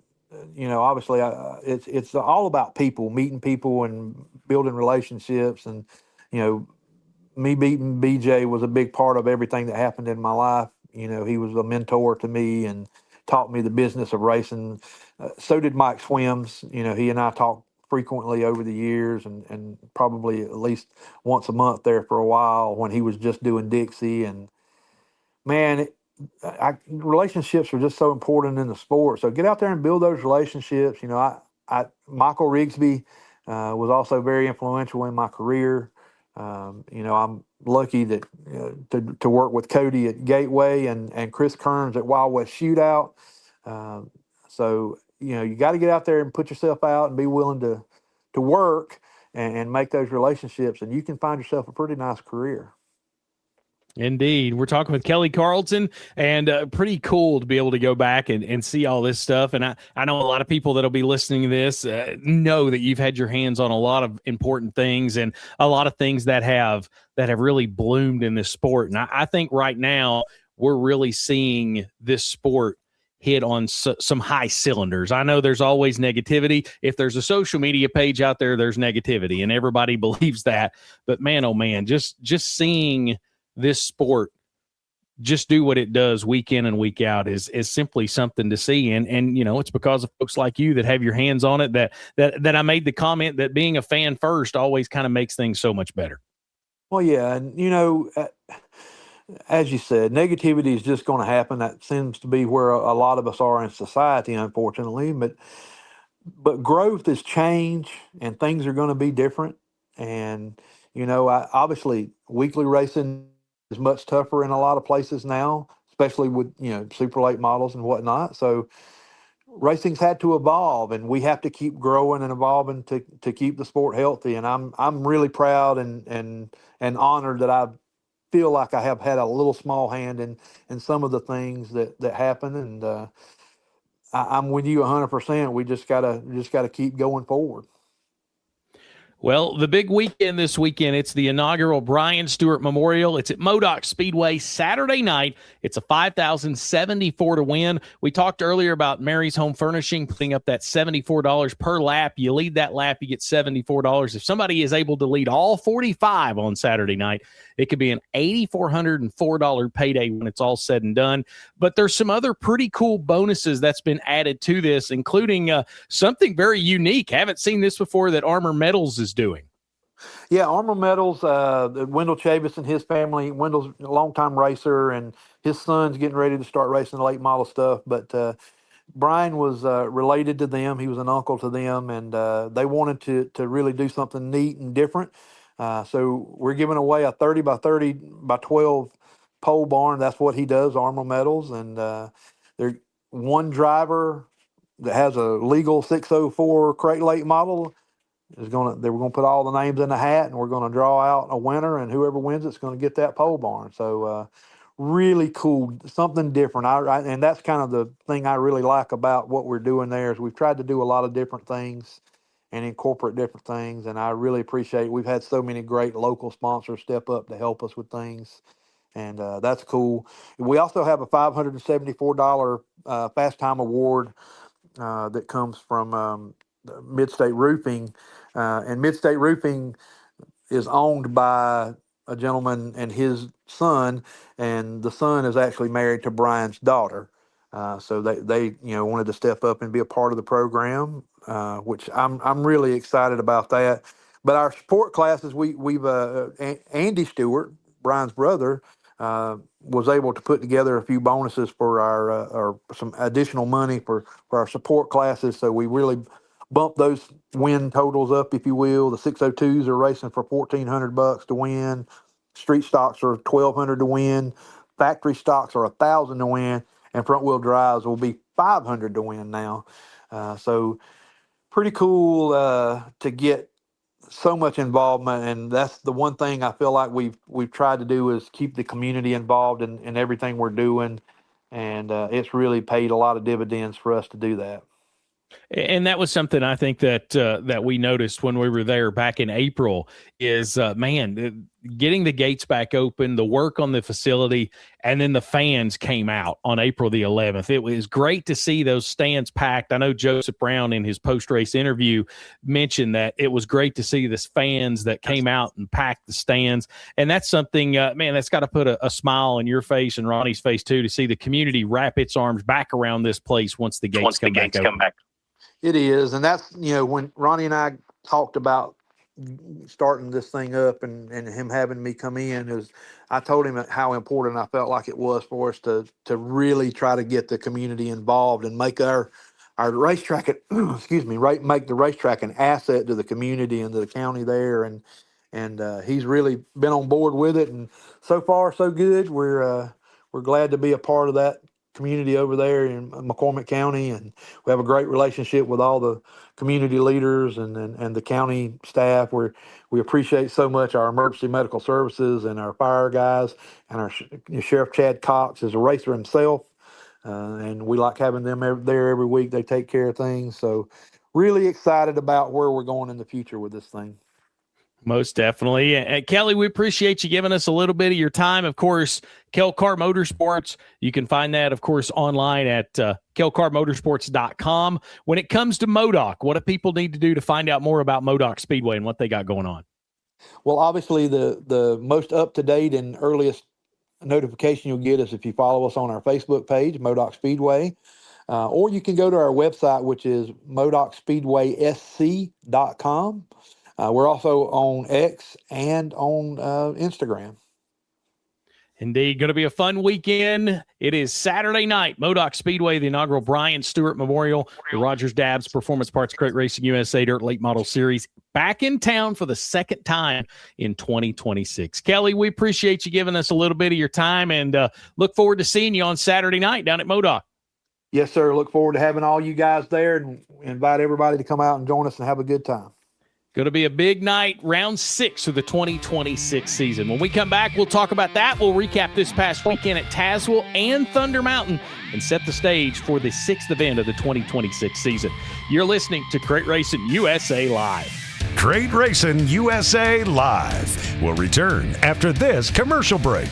obviously it's all about people, meeting people and building relationships. And, me beating BJ was a big part of everything that happened in my life. He was a mentor to me and taught me the business of racing. So did Mike Swims. He and I talked frequently over the years, and probably at least once a month there for a while when he was just doing Dixie. And man, relationships are just so important in the sport. So get out there and build those relationships. Michael Rigsby was also very influential in my career. I'm lucky that to work with Cody at Gateway and Chris Kearns at Wild West Shootout. So you got to get out there and put yourself out and be willing to work and make those relationships, and you can find yourself a pretty nice career. Indeed. We're talking with Kelley Carlton, and pretty cool to be able to go back and see all this stuff. And I know a lot of people that'll be listening to this know that you've had your hands on a lot of important things and a lot of things that have really bloomed in this sport. And I think right now we're really seeing this sport hit on some high cylinders. I know there's always negativity. If there's a social media page out there, there's negativity, and everybody believes that. But man, oh man, just seeing this sport just do what it does week in and week out is simply something to see. And it's because of folks like you that have your hands on it that I made the comment that being a fan first always kind of makes things so much better. Well, yeah. And, as you said, negativity is just going to happen. That seems to be where a lot of us are in society, unfortunately. But growth is change, and things are going to be different. And obviously, weekly racing is much tougher in a lot of places now, especially with super late models and whatnot. So racing's had to evolve, and we have to keep growing and evolving to keep the sport healthy. And I'm really proud and honored that I feel like I have had a little small hand in some of the things that happen. And I'm with you 100%. We just gotta keep going forward. Well, the big weekend this weekend, it's the inaugural Stewart Memorial. It's at Modoc Speedway Saturday night. It's a $5,074 to win. We talked earlier about Mary's Home Furnishing putting up that $74 per lap. You lead that lap, you get $74. If somebody is able to lead all 45 on Saturday night, it could be an $8,404 payday when it's all said and done. But there's some other pretty cool bonuses that's been added to this, including something very unique. Haven't seen this before that Armor Metals is doing. Yeah, Armor Metals, Wendell Chavis and his family. Wendell's a longtime racer, and his son's getting ready to start racing the late model stuff. But Brian was related to them. He was an uncle to them, and they wanted to really do something neat and different. So we're giving away a 30 by 30 by 12 pole barn. That's what he does, Armor Metals. And there's one driver that has a legal 604 crate late model. They were going to put all the names in the hat, and we're going to draw out a winner, and whoever wins it's going to get that pole barn. So really cool, something different. And that's kind of the thing I really like about what we're doing there is we've tried to do a lot of different things and incorporate different things, and I really appreciate it. We've had so many great local sponsors step up to help us with things, and that's cool. We also have a $574 Fast Time Award that comes from Mid-State Roofing, and Mid-State Roofing is owned by a gentleman and his son, and the son is actually married to Brian's daughter. So they wanted to step up and be a part of the program, which I'm really excited about that. But our support classes, we've Andy Stewart, Brian's brother, was able to put together a few bonuses for or some additional money for our support classes. So we really bump those win totals up, if you will. The 602s are racing for $1,400 to win. Street stocks are $1,200 to win. Factory stocks are $1,000 to win, and front wheel drives will be $500 to win now. So pretty cool to get so much involvement, and that's the one thing I feel like we've tried to do is keep the community involved in everything we're doing, and it's really paid a lot of dividends for us to do that. And that was something I think that we noticed when we were there back in April is, getting the gates back open, the work on the facility, and then the fans came out on April the 11th. It was great to see those stands packed. I know Joseph Brown in his post-race interview mentioned that it was great to see the fans that came out and packed the stands. And that's something, that's got to put a smile on your face and Ronnie's face too, to see the community wrap its arms back around this place once the gates come back. It is, and that's, when Ronnie and I talked about starting this thing up and him having me come in, is I told him how important I felt like it was for us to really try to get the community involved and make our racetrack, make the racetrack an asset to the community and to the county there, and he's really been on board with it, and so far so good. We're glad to be a part of that community over there in McCormick County, and we have a great relationship with all the community leaders and the county staff. We appreciate so much our emergency medical services and our fire guys, and our Sheriff Chad Cox is a racer himself, and we like having them there every week. They take care of things, so really excited about where we're going in the future with this thing. Most definitely. And Kelley, we appreciate you giving us a little bit of your time. Of course, Kellcar Motorsports, you can find that, of course, online at kellcarmotorsports.com. When it comes to Modoc, what do people need to do to find out more about Modoc Speedway and what they got going on? Well, obviously, the most up-to-date and earliest notification you'll get is if you follow us on our Facebook page, Modoc Speedway, or you can go to our website, which is modocspeedwaysc.com. We're also on X and on Instagram. Indeed, going to be a fun weekend. It is Saturday night, Modoc Speedway, the inaugural Stewart Memorial, the Rogers Dabbs Performance Parts Crate Racing USA Dirt Late Model Series, back in town for the second time in 2026. Kelley, we appreciate you giving us a little bit of your time, and look forward to seeing you on Saturday night down at Modoc. Yes, sir. Look forward to having all you guys there, and invite everybody to come out and join us and have a good time. Going to be a big night, round 6 of the 2026 season. When we come back, we'll talk about that. We'll recap this past weekend at Tazewell and Thunder Mountain and set the stage for the 6th event of the 2026 season. You're listening to Crate Racing USA Live. Crate Racing USA Live will return after this commercial break.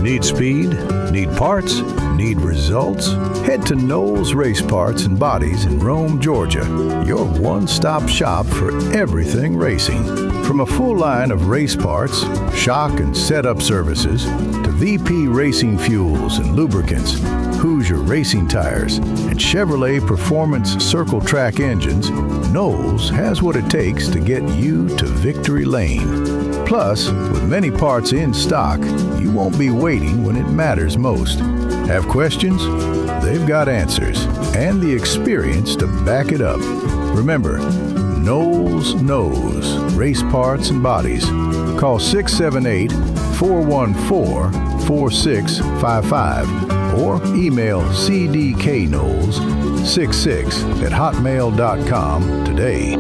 Need speed? Need parts? Need results? Head to Knowles Race Parts and Bodies in Rome, Georgia, your one-stop shop for everything racing. From a full line of race parts, shock and setup services, to VP Racing fuels and lubricants, Hoosier Racing tires, and Chevrolet Performance Circle Track engines, Knowles has what it takes to get you to victory lane. Plus, with many parts in stock, you won't be waiting when it matters most. Have questions? They've got answers and the experience to back it up. Remember, Knowles knows race parts and bodies. Call 678-414-4655 or email cdkknowles66@hotmail.com today.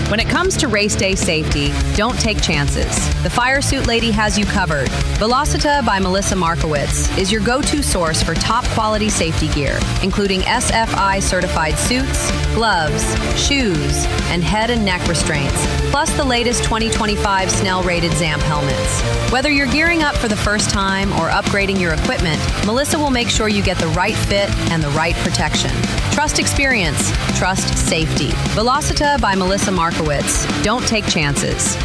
When it comes to race day safety, don't take chances. The Fire Suit Lady has you covered. Velocita by Melissa Markowitz is your go-to source for top quality safety gear, including SFI certified suits, gloves, shoes, and head and neck restraints, plus the latest 2025 Snell rated ZAMP helmets. Whether you're gearing up for the first time or upgrading your equipment, Melissa will make sure you get the right fit and the right protection. Trust experience, trust safety. Velocita by Melissa Markowitz. Don't take chances.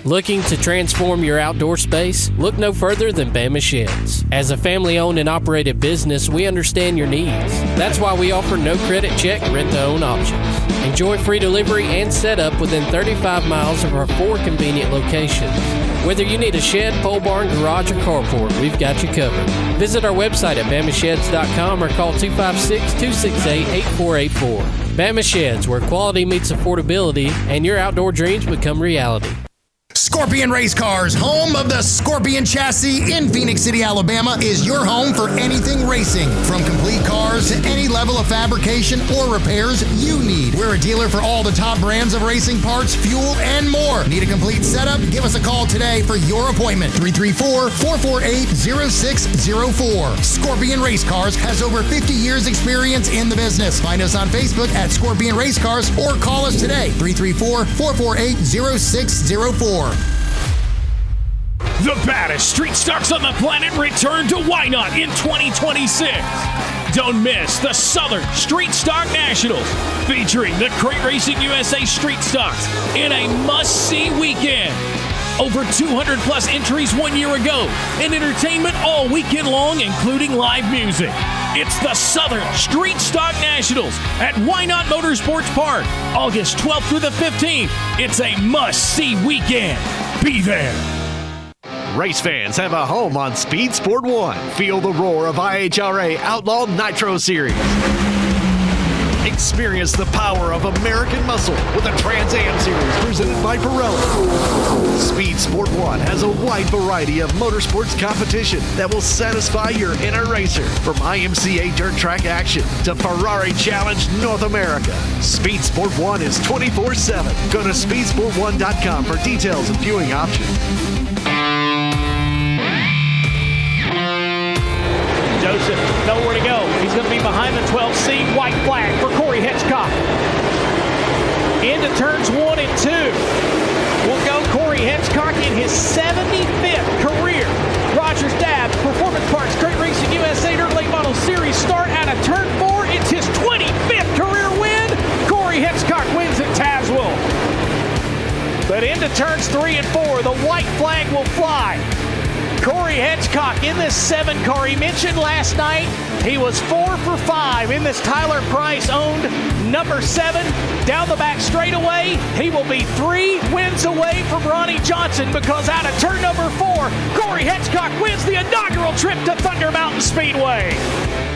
Looking to transform your outdoor space? Look no further than Bama Sheds. As a family-owned and operated business, we understand your needs. That's why we offer no credit check rent-to-own options. Enjoy free delivery and setup within 35 miles of our 4 convenient locations. Whether you need a shed, pole barn, garage, or carport, we've got you covered. Visit our website at BamaSheds.com or call 256-268-8484. Bama Sheds, where quality meets affordability and your outdoor dreams become reality. Scorpion Race Cars, home of the Scorpion chassis in Phoenix City, Alabama, is your home for anything racing. From complete cars to any level of fabrication or repairs you need. We're a dealer for all the top brands of racing parts, fuel, and more. Need a complete setup? Give us a call today for your appointment. 334-448-0604. Scorpion Race Cars has over 50 years experience in the business. Find us on Facebook at Scorpion Race Cars or call us today. 334-448-0604. The baddest street stocks on the planet return to Why Not in 2026. Don't miss the Southern Street Stock Nationals, featuring the Crate Racing USA Street Stocks in a must-see weekend. Over 200 plus entries 1 year ago, and entertainment all weekend long, including live music. It's the Southern Street Stock Nationals at Why Not Motorsports Park, August 12th through the 15th. It's a must-see weekend. Be there. Race fans have a home on Speed Sport 1. Feel the roar of IHRA Outlaw Nitro Series. Experience the power of American muscle with a Trans Am Series presented by Pirelli. Speed Sport 1 has a wide variety of motorsports competition that will satisfy your inner racer, from IMCA dirt track action to Ferrari Challenge North America. Speed Sport 1 is 24/7. Go to speedsport1.com for details and viewing options. Joseph, nowhere to go. He's going to be behind the 12C. White flag for Cory Hedgecock. Into turns 1 and 2. Will go Cory Hedgecock in his 75th career. Rogers Dabbs Performance Parts Crate Racing USA Dirt Late Model Series start out of turn 4. It's his 25th career win. Cory Hedgecock wins at Tazewell. But into turns 3 and 4, the white flag will fly. Cory Hedgecock in this 7-car. He mentioned last night he was 4 for 5 in this Tyler Price-owned number 7. Down the back straightaway, he will be 3 wins away from Ronnie Johnson because out of turn number 4, Cory Hedgecock wins the inaugural trip to Thunder Mountain Speedway.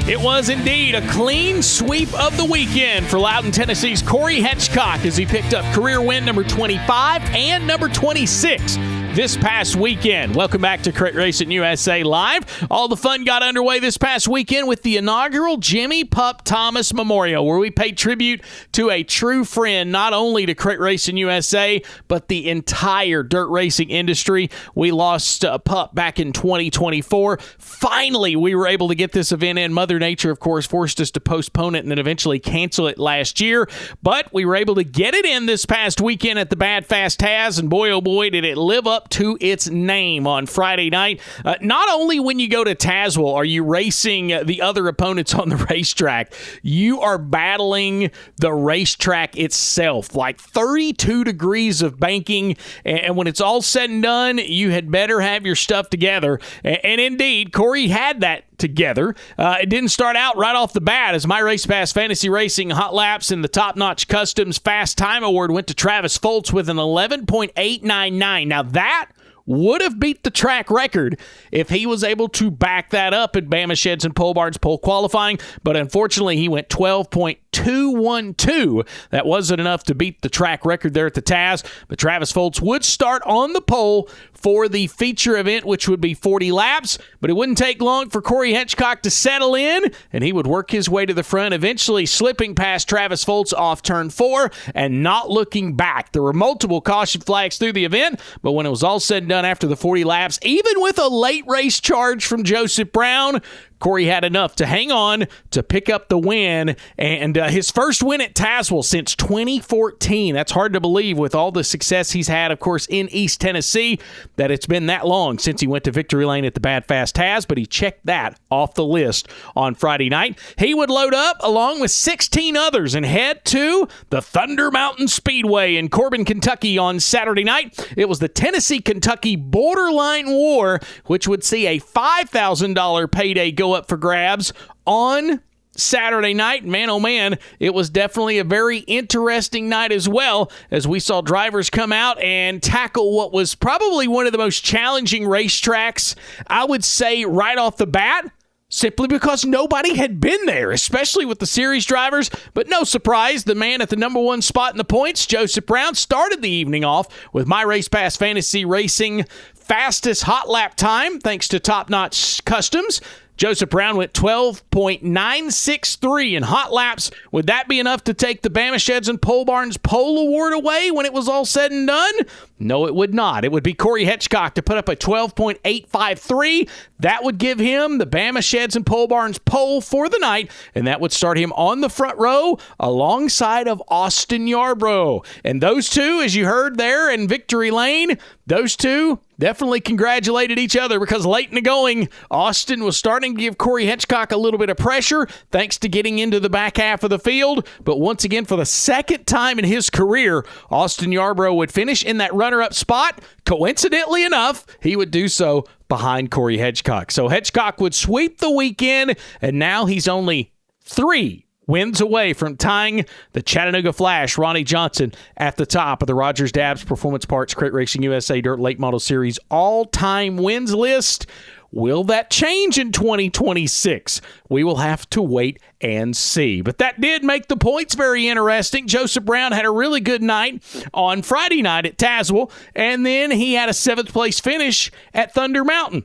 It was indeed a clean sweep of the weekend for Loudon, Tennessee's Cory Hedgecock as he picked up career win number 25 and number 26 this past weekend. Welcome back to Crate Racing USA Live. All the fun got underway this past weekend with the inaugural Jimmy Pup Thomas Memorial, where we paid tribute to a true friend, not only to Crate Racing USA, but the entire dirt racing industry. We lost Pup back in 2024. Finally, we were able to get this event in. Mother Nature, of course, forced us to postpone it and then eventually cancel it last year, but we were able to get it in this past weekend at the Bad Fast Taz, and boy, oh boy, did it live up to its name on Friday night. Not only when you go to Tazewell are you racing the other opponents on the racetrack, you are battling the racetrack itself, like 32 degrees of banking, and when it's all said and done, you had better have your stuff together, and indeed, Cory had that together. It didn't start out right off the bat as My Race Pass Fantasy Racing Hot Laps and the Top Notch Customs Fast Time Award went to Travis Foltz with an 11.899. Now that would have beat the track record if he was able to back that up at Bama Sheds and Pole Barns pole qualifying, but unfortunately he went 12.212. That wasn't enough to beat the track record there at the Taz, but Travis Foltz would start on the pole for the feature event, which would be 40 laps, but it wouldn't take long for Cory Hedgecock to settle in, and he would work his way to the front, eventually slipping past Travis Foltz off turn 4 and not looking back. There were multiple caution flags through the event, but when it was all said and done after the 40 laps, even with a late race charge from Joseph Brown, Cory had enough to hang on to pick up the win, and his first win at Tazewell since 2014. That's hard to believe with all the success he's had, of course, in East Tennessee, that it's been that long since he went to victory lane at the Bad Fast Taz, but he checked that off the list on Friday night. He would load up along with 16 others and head to the Thunder Mountain Speedway in Corbin, Kentucky on Saturday night. It was the Tennessee-Kentucky Borderline War, which would see a $5,000 payday go up for grabs on Saturday night. Man, oh man, it was definitely a very interesting night as well, as we saw drivers come out and tackle what was probably one of the most challenging racetracks, I would say, right off the bat, simply because nobody had been there, especially with the series drivers. But no surprise, the man at the number 1 spot in the points, Joseph Brown, started the evening off with My Race Pass Fantasy Racing fastest hot lap time, thanks to Top Notch Customs. Joseph Brown went 12.963 in hot laps. Would that be enough to take the Bama Sheds and Pole Barns pole award away when it was all said and done? No, it would not. It would be Cory Hedgecock to put up a 12.853. That would give him the Bama Sheds and Pole Barns pole for the night, and that would start him on the front row alongside of Austin Yarbrough. And those two, as you heard there in Victory Lane, those two definitely congratulated each other because late in the going, Austin was starting to give Cory Hedgecock a little bit of pressure thanks to getting into the back half of the field. But once again, for the second time in his career, Austin Yarbrough would finish in that runner-up spot. Coincidentally enough, he would do so behind Cory Hedgecock. So Hedgecock would sweep the weekend, and now he's only 3 wins away from tying the Chattanooga Flash, Ronnie Johnson, at the top of the Rogers Dabbs Performance Parts Crate Racing USA Dirt Late Model Series all-time wins list. Will that change in 2026? We will have to wait and see. But that did make the points very interesting. Joseph Brown had a really good night on Friday night at Tazewell, and then he had a 7th place finish at Thunder Mountain.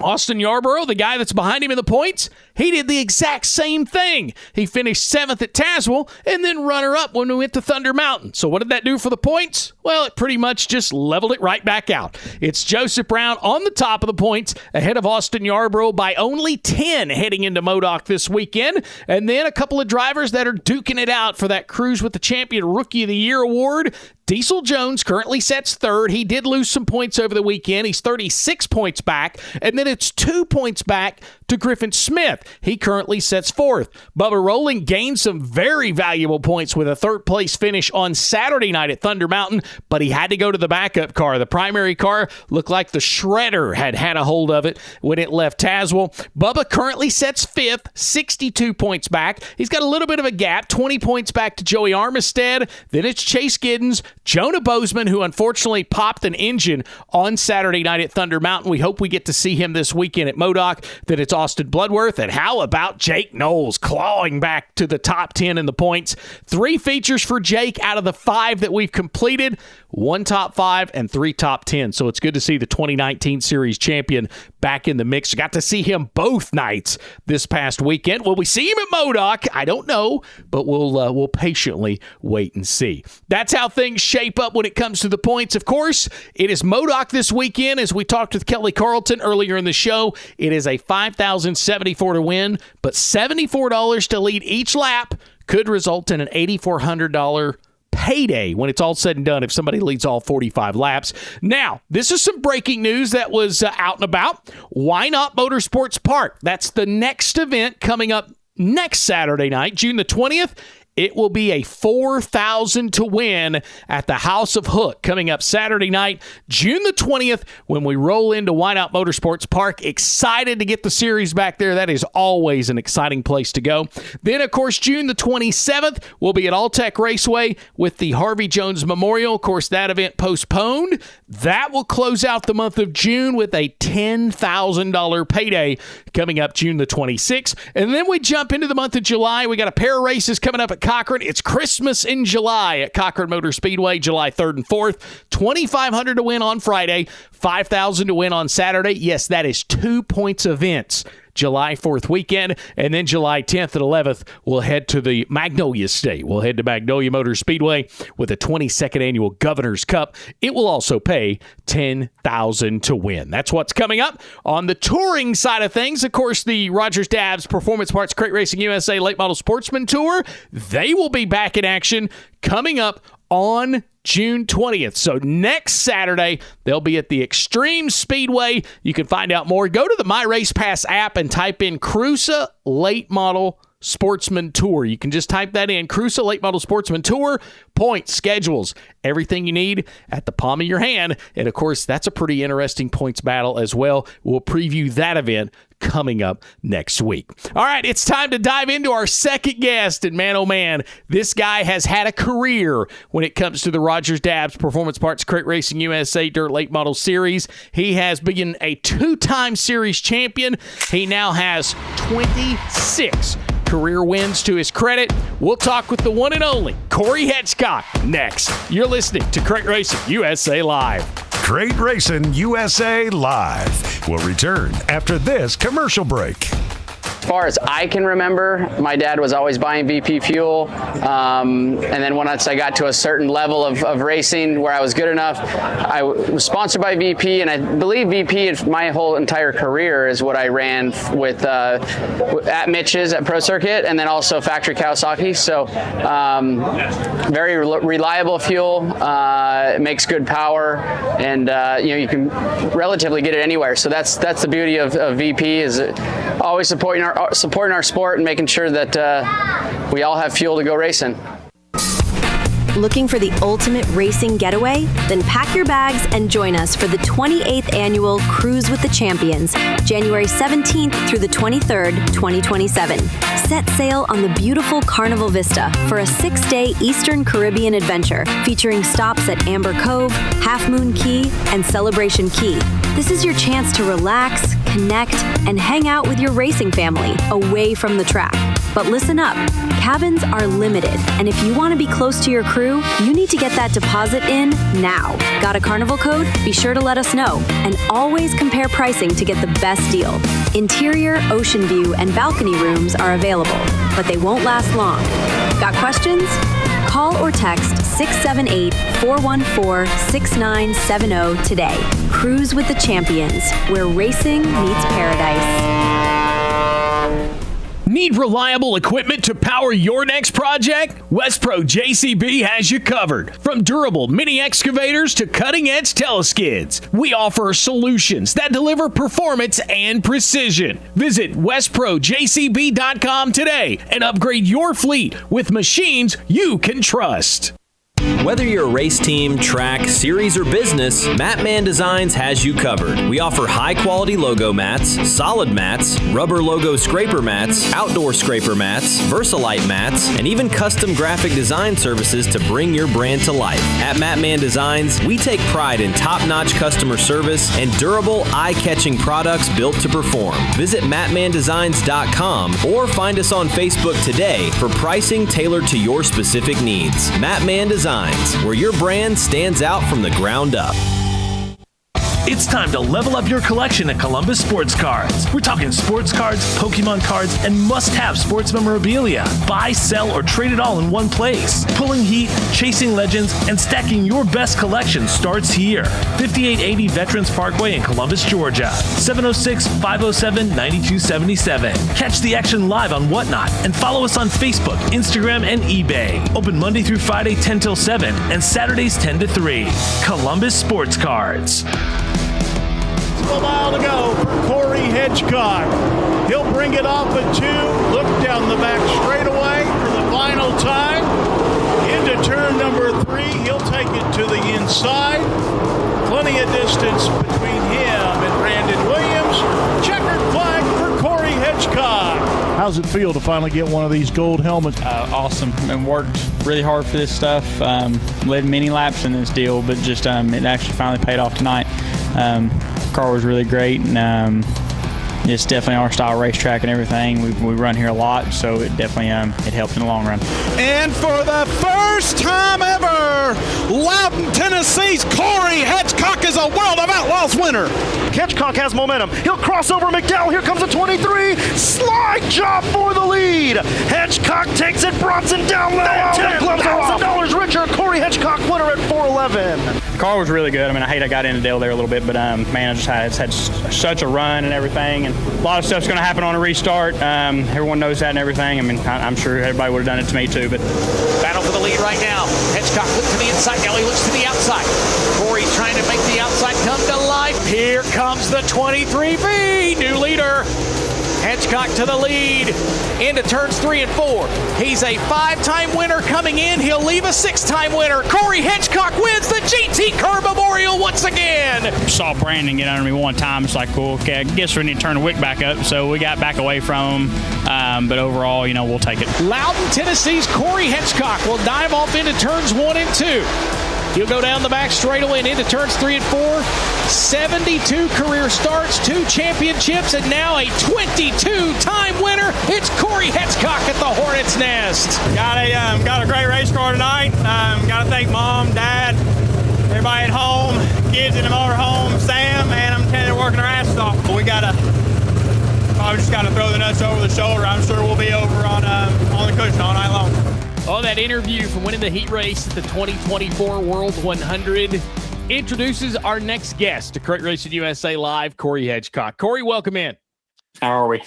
Austin Yarbrough, the guy that's behind him in the points, he did the exact same thing. He finished 7th at Tazewell and then runner-up when we went to Thunder Mountain. So what did that do for the points? Well, it pretty much just leveled it right back out. It's Joseph Brown on the top of the points, ahead of Austin Yarbrough by only 10 heading into Modoc this weekend. And then a couple of drivers that are duking it out for that Cruise with the Champion Rookie of the Year award. Diesel Jones currently sets 3rd. He did lose some points over the weekend. He's 36 points back. And then it's 2 points back to Griffin Smith. He currently sets 4th. Bubba Rowland gained some very valuable points with a 3rd place finish on Saturday night at Thunder Mountain. but he had to go to the backup car. The primary car looked like the shredder had a hold of it when it left Tazewell. Bubba currently sets 5th, 62 points back. He's got a little bit of a gap, 20 points back to Joey Armistead. Then it's Chase Giddens, Jonah Bozeman, who unfortunately popped an engine on Saturday night at Thunder Mountain. We hope we get to see him this weekend at Modoc. Then it's Austin Bloodworth. And how about Jake Knowles clawing back to the top 10 in the points? 3 features for Jake out of the 5 that we've completed. 1 top 5 and 3 top 10. So it's good to see the 2019 Series champion back in the mix. Got to see him both nights this past weekend. Will we see him at Modoc? I don't know, but we'll patiently wait and see. That's how things shape up when it comes to the points. Of course, it is Modoc this weekend. As we talked with Kelley Carlton earlier in the show, it is a $5,074 to win, but $74 to lead each lap could result in an $8,400 payday when it's all said and done if somebody leads all 45 laps. Now, this is some breaking news that was out and about. Why Not Motorsports Park? That's the next event coming up next Saturday night, June the 20th. It will be a $4,000 to win at the House of Hook coming up Saturday night, June the 20th, when we roll into Why Not Motorsports Park. Excited to get the series back there. That is always an exciting place to go. Then, of course, June the 27th, we'll be at All-Tech Raceway with the Harvey Jones Memorial. Of course, that event postponed. That will close out the month of June with a $10,000 payday coming up June the 26th. And then we jump into the month of July. We got a pair of races coming up at Cochran. It's Christmas in July at Cochran Motor Speedway, July 3rd and 4th. $2,500 to win on Friday, $5,000 to win on Saturday. Yes, that is 2 points events. July 4th weekend, and then July 10th and 11th, we'll head to the Magnolia State. We'll head to Magnolia Motor Speedway with a 22nd annual Governor's Cup. It will also pay $10,000 to win. That's what's coming up. On the touring side of things, of course, the Rogers Dabbs Performance Parts Crate Racing USA Late Model Sportsman Tour, they will be back in action coming up on June 20th. So next Saturday, they'll be at the Extreme Speedway. You can find out more. Go to the My Race Pass app and type in CRUSA Late Model Sportsman Tour. You can just type that in, CRUSA Late Model Sportsman Tour. Points, schedules, everything you need at the palm of your hand. And of course, that's a pretty interesting points battle as well. We'll preview that event coming up next week. All right, it's time to dive into our second guest. And man, oh man, this guy has had a career when it comes to the Rogers Dabbs Performance Parts Crate Racing USA Dirt Late Model Series. He has been a 2-time series champion. He now has 26 career wins to his credit. We'll talk with the one and only Cory Hedgecock next. You're listening to Crate Racing USA Live. Crate Racing USA Live will return after this commercial break. As far as I can remember, my dad was always buying VP fuel. And then once I got to a certain level of racing where I was good enough, I was sponsored by VP, and I believe VP, my whole entire career, is what I ran with at Mitch's at Pro Circuit, and then also Factory Kawasaki. So very reliable fuel, it makes good power, and you can relatively get it anywhere. So that's the beauty of VP, is always supporting our sport and making sure that we all have fuel to go racing. Looking for the ultimate racing getaway? Then pack your bags and join us for the 28th annual Cruise with the Champions, January 17th through the 23rd, 2027. Set sail on the beautiful Carnival Vista for a 6-day Eastern Caribbean adventure featuring stops at Amber Cove, Half Moon Key, and Celebration Key. This is your chance to relax, connect, and hang out with your racing family away from the track. But listen up, cabins are limited, and if you want to be close to your crew, you need to get that deposit in now. Got a Carnival code? Be sure to let us know, and always compare pricing to get the best deal. Interior, ocean view, and balcony rooms are available, but they won't last long. Got questions? Call or text 678-414-6970 today. Cruise with the Champions, where racing meets paradise. Need reliable equipment to power your next project? Westpro JCB has you covered. From durable mini excavators to cutting-edge teleskids, we offer solutions that deliver performance and precision. Visit westprojcb.com today and upgrade your fleet with machines you can trust. Whether you're a race team, track, series, or business, Matman Designs has you covered. We offer high-quality logo mats, solid mats, rubber logo scraper mats, outdoor scraper mats, Versalite mats, and even custom graphic design services to bring your brand to life. At Matman Designs, we take pride in top-notch customer service and durable, eye-catching products built to perform. Visit matmandesigns.com or find us on Facebook today for pricing tailored to your specific needs. Matman Designs, where your brand stands out from the ground up. It's time to level up your collection at Columbus Sports Cards. We're talking sports cards, Pokemon cards, and must-have sports memorabilia. Buy, sell, or trade it all in one place. Pulling heat, chasing legends, and stacking your best collection starts here. 5880 Veterans Parkway in Columbus, Georgia. 706-507-9277. Catch the action live on Whatnot and follow us on Facebook, Instagram, and eBay. Open Monday through Friday 10 till 7 and Saturdays 10 to 3. Columbus Sports Cards. A mile to go for Cory Hedgecock. He'll bring it off at 2. Look down the back straightaway for the final time. Into turn number 3. He'll take it to the inside. Plenty of distance between him and Brandon Williams. Checkered flag for Cory Hedgecock. How's it feel to finally get one of these gold helmets? Awesome. And worked really hard for this stuff. Led many laps in this deal, but just it actually finally paid off tonight. Car was really great, and it's definitely our style racetrack and everything. We run here a lot, so it definitely it helped in the long run. And for the first time ever, Loudon, Tennessee's Cory Hedgecock is a World of Outlaws winner. Hedgecock has momentum. He'll cross over McDowell. Here comes a 23. Slide job for the lead. Hedgecock takes it. Bronson down low. $10,000 richer. Cory Hedgecock winner at 411. The car was really good. I mean, I hate I got into Dale there a little bit, but man, I just had such a run and everything, and a lot of stuff's going to happen on a restart. Everyone knows that and everything. I mean, I'm sure everybody would have done it to me too, but battle for the lead right now. Hedgecock looks to the inside. Kelley looks to the outside. Cory's trying to make the outside come to life. Here comes the 23B, new leader. Hedgecock to the lead into turns 3 and 4. He's a 5-time winner coming in. He'll leave a 6-time winner. Cory Hedgecock wins the GT Cory Memorial once again. Saw Brandon get under me one time. It's like, cool, okay, I guess we need to turn the wick back up. So we got back away from him. But overall, we'll take it. Loudon, Tennessee's Cory Hedgecock will dive off into turns 1 and 2. He'll go down the back straightaway and into turns 3 and 4. 72 career starts, 2 championships, and now a 22-time winner. It's Cory Hedgecock at the Hornet's Nest. Got a great race car tonight. Got to thank Mom, Dad, everybody at home, kids in the motorhome, Sam, and I'm telling you, they're working their asses off. We probably just got to throw the nuts over the shoulder. I'm sure we'll be over on the cushion all night long. Oh, that interview from winning the heat race at the 2024 World 100 introduces our next guest to Crate Racing USA Live, Cory Hedgecock. Cory, welcome in. How are we?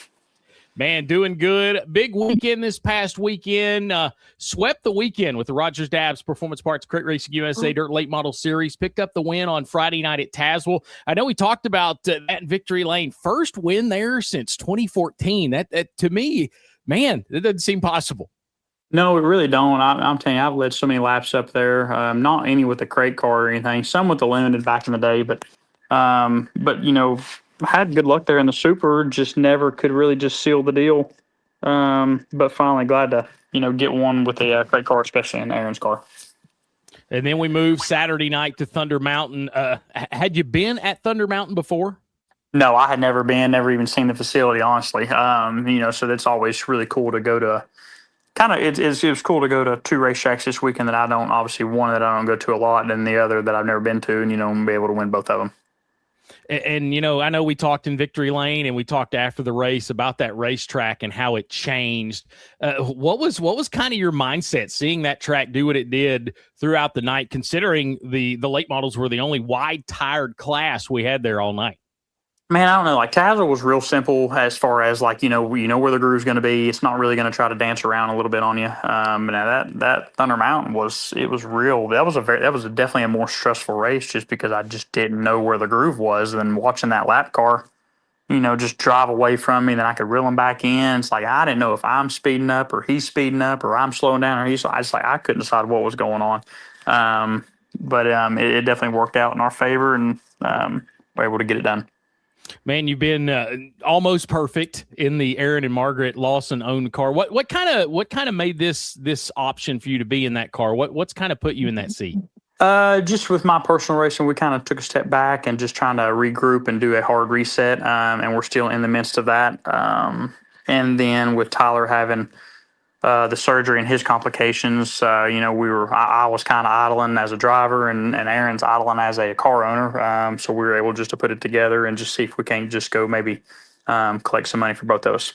Man, doing good. Big weekend this past weekend. Swept the weekend with the Rogers Dabbs Performance Parts Crate Racing USA Dirt Late Model Series. Picked up the win on Friday night at Tazewell. I know we talked about that in Victory Lane. First win there since 2014. That to me, man, that doesn't seem possible. No, we really don't. I'm telling you, I've led so many laps up there. Not any with the crate car or anything. Some with the limited back in the day, but I had good luck there in the Super. Just never could really just seal the deal. But finally, glad to get one with the crate car, especially in Aaron's car. And then we moved Saturday night to Thunder Mountain. Had you been at Thunder Mountain before? No, I had never been. Never even seen the facility, honestly. So that's always really cool to go to. It was cool to go to 2 racetracks this weekend that I don't, obviously one that I don't go to a lot and the other that I've never been to, and be able to win both of them. And I know we talked in Victory Lane and we talked after the race about that racetrack and how it changed. What was kind of your mindset seeing that track do what it did throughout the night, considering the late models were the only wide-tired class we had there all night? Man, I don't know. Like, Tazewell was real simple as far as, like, where the groove's going to be. It's not really going to try to dance around a little bit on you. Now that Thunder Mountain was real. That was definitely a more stressful race just because I just didn't know where the groove was. And watching that lap car, just drive away from me, then I could reel him back in. It's like I didn't know if I'm speeding up or he's speeding up or I'm slowing down or I couldn't decide what was going on. But it definitely worked out in our favor, and we're able to get it done. Man, you've been almost perfect in the Aaron and Margaret Lawson owned car. What kind of made this option for you to be in that car? What's kind of put you in that seat? Just with my personal racing, we kind of took a step back and just trying to regroup and do a hard reset. And we're still in the midst of that. And then with Tyler having the surgery and his complications, I was kind of idling as a driver, and Aaron's idling as a car owner. So we were able just to put it together and just see if we can't just go maybe collect some money for both of us.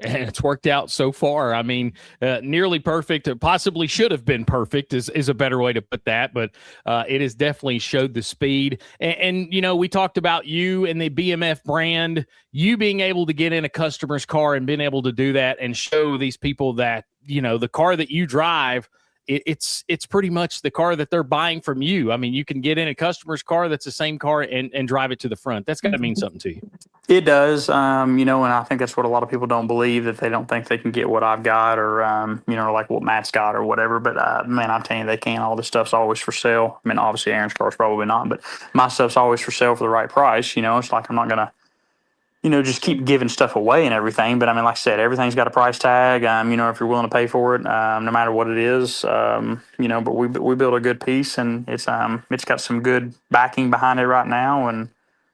And it's worked out so far. I mean, nearly perfect. Possibly should have been perfect is a better way to put that. But it has definitely showed the speed. And we talked about you and the BMF brand, you being able to get in a customer's car and being able to do that and show these people that, the car that you drive, it's pretty much the car that they're buying from you. I mean, you can get in a customer's car that's the same car and drive it to the front. That's got to mean something to you. It does, and I think that's what a lot of people don't believe, that they don't think they can get what I've got or, like what Matt's got or whatever. But, man, I'm telling you, they can. All this stuff's always for sale. I mean, obviously Aaron's car's probably not, but my stuff's always for sale for the right price. It's like I'm not going to, just keep giving stuff away and everything. But, I mean, like I said, everything's got a price tag, if you're willing to pay for it, no matter what it is, but we built a good piece, and it's got some good backing behind it right now. And,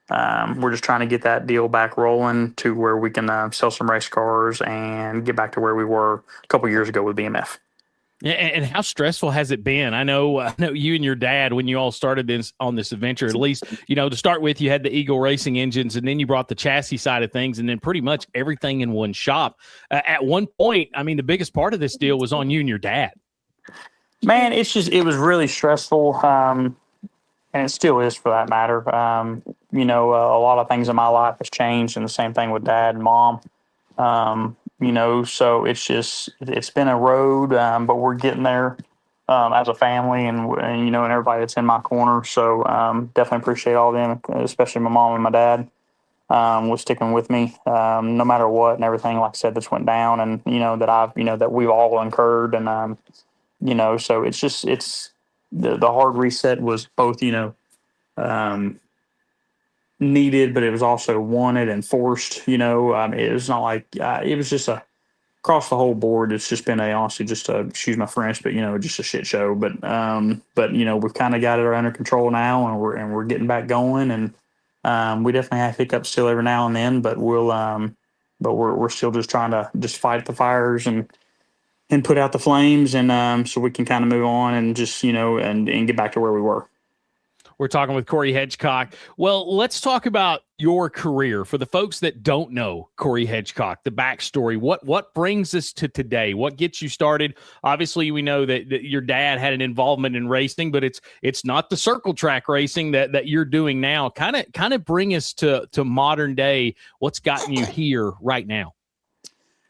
we're just trying to get that deal back rolling to where we can sell some race cars and get back to where we were a couple years ago with BMF. Yeah, and how stressful has it been? I know you and your dad, when you all started on this adventure, at least, to start with, you had the Eagle Racing engines, and then you brought the chassis side of things, and then pretty much everything in one shop. At one point, I mean, the biggest part of this deal was on you and your dad. Man, it was really stressful. And it still is, for that matter. A lot of things in my life has changed, and the same thing with Dad and Mom. So it's been a road, but we're getting there as a family, and everybody that's in my corner. So definitely appreciate all of them, especially my mom and my dad, was sticking with me no matter what and everything, like I said, that's went down, and that we've all incurred, and so it's the hard reset was both, needed, but it was also wanted and forced. It was not like it was just across the whole board. It's just been honestly just excuse my French, but just a shit show. But we've kind of got it under control now, and we're getting back going. And we definitely have hiccups still every now and then, but we're still just trying to just fight the fires and put out the flames, and so we can kind of move on and just, and get back to where we were. We're talking with Cory Hedgecock. Well, let's talk about your career. For the folks that don't know Cory Hedgecock, the backstory, what brings us to today? What gets you started? Obviously, we know that your dad had an involvement in racing, but it's not the circle track racing that you're doing now. Kind of bring us to modern day. What's gotten you here right now?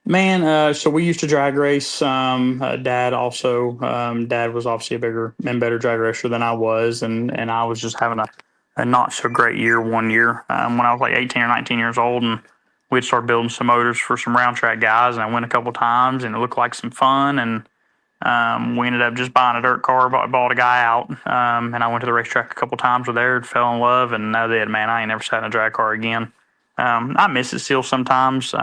Man, so we used to drag race. Dad also, Dad was obviously a bigger and better drag racer than I was, and I was just having a not so great year one year when I was like 18 or 19 years old, and we'd start building some motors for some round track guys, and I went a couple times, and it looked like some fun, and we ended up just buying a dirt car, bought a guy out, and I went to the racetrack a couple times with there, fell in love, and that was it, man. I ain't never sat in a drag car again. I miss it still sometimes.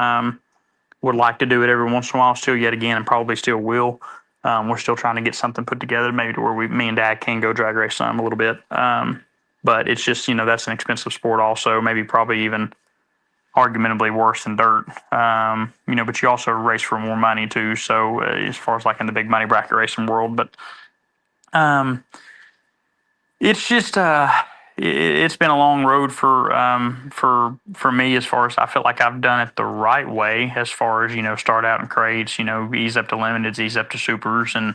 Would like to do it every once in a while still yet again, and probably still will. We're still trying to get something put together, maybe to where me and Dad can go drag race some a little bit. But it's just, that's an expensive sport also, maybe probably even argumentably worse than dirt. But you also race for more money too. So as far as like in the big money bracket racing world, but it's just, it's been a long road for me, as far as I feel like I've done it the right way, as far as, start out in crates, ease up to limiteds, ease up to supers, and,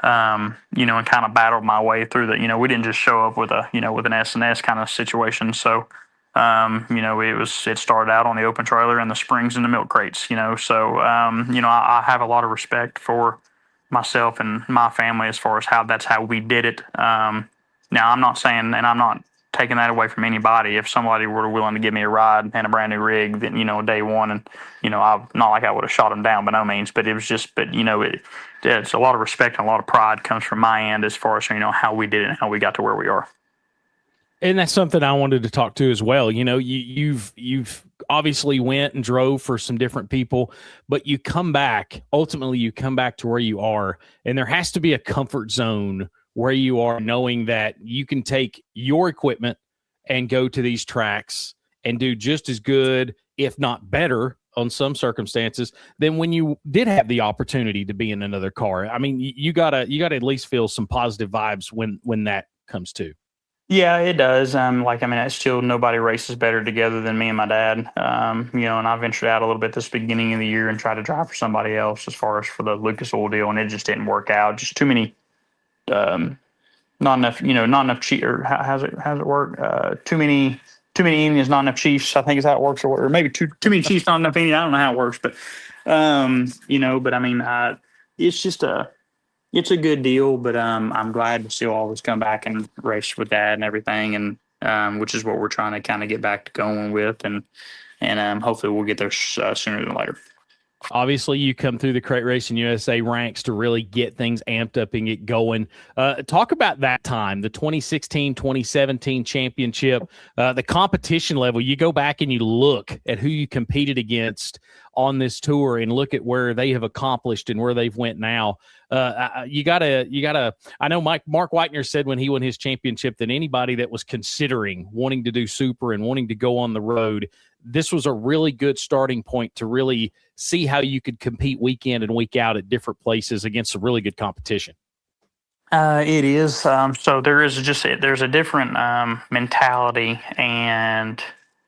and kind of battled my way through that. We didn't just show up with with an S&S kind of situation. So, it started out on the open trailer and the springs and the milk crates, so, I have a lot of respect for myself and my family as far as that's how we did it. Now I'm not saying, and I'm not taking that away from anybody. If somebody were willing to give me a ride and a brand new rig, then, day one, and, not like I would have shot them down by no means, but it was just, it's a lot of respect and a lot of pride comes from my end as far as, how we did it and how we got to where we are. And that's something I wanted to talk to as well. You've obviously went and drove for some different people, but you come back to where you are, and there has to be a comfort zone where you are, knowing that you can take your equipment and go to these tracks and do just as good, if not better, on some circumstances than when you did have the opportunity to be in another car. I mean, you gotta at least feel some positive vibes when that comes to. Yeah, it does. It's still nobody races better together than me and my dad. And I ventured out a little bit this beginning of the year and tried to drive for somebody else as far as for the Lucas Oil deal, and it just didn't work out. Just too many, not enough cheat, or how's it work? Too many Indians, not enough Chiefs, I think is how it works, or maybe too many Chiefs, not enough Indians. I don't know how it works, but it's just it's a good deal, but I'm glad to still always come back and race with Dad and everything, and which is what we're trying to kind of get back to going with, and hopefully we'll get there sooner than later. Obviously, you come through the Crate Racing USA ranks to really get things amped up and get going. Talk about that time, the 2016, 2017 championship, the competition level. You go back and you look at who you competed against on this tour and look at where they have accomplished and where they've went now. You gotta, I know Mark Whitener said when he won his championship that anybody that was considering wanting to do super and wanting to go on the road, this was a really good starting point to really see how you could compete week in and week out at different places against some really good competition. It is. So there's a different mentality and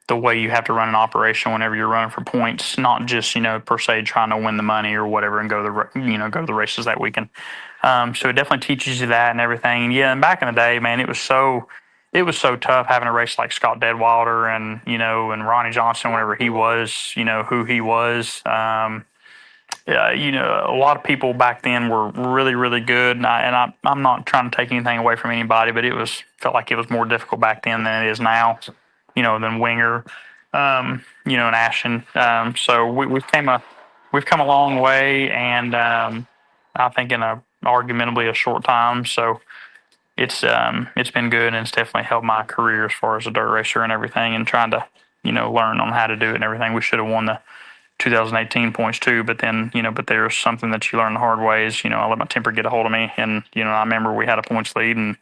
the way you have to run an operation whenever you're running for points, not just, per se trying to win the money or whatever and go to the races that weekend. So it definitely teaches you that and everything. And yeah, and back in the day, man, it was so tough having a race like Scott Deadwater and, and Ronnie Johnson, whenever he was, who he was. A lot of people back then were really, really good. And I'm not trying to take anything away from anybody, but felt like it was more difficult back then than it is now, than Winger, and Ashton. So we've come a long way, and I think in arguably a short time. So it's been good, and it's definitely helped my career as far as a dirt racer and everything, and trying to, learn on how to do it and everything. We should have won the 2018 points too, but then, but there's something that you learn the hard way is, I let my temper get a hold of me, and, I remember we had a points lead and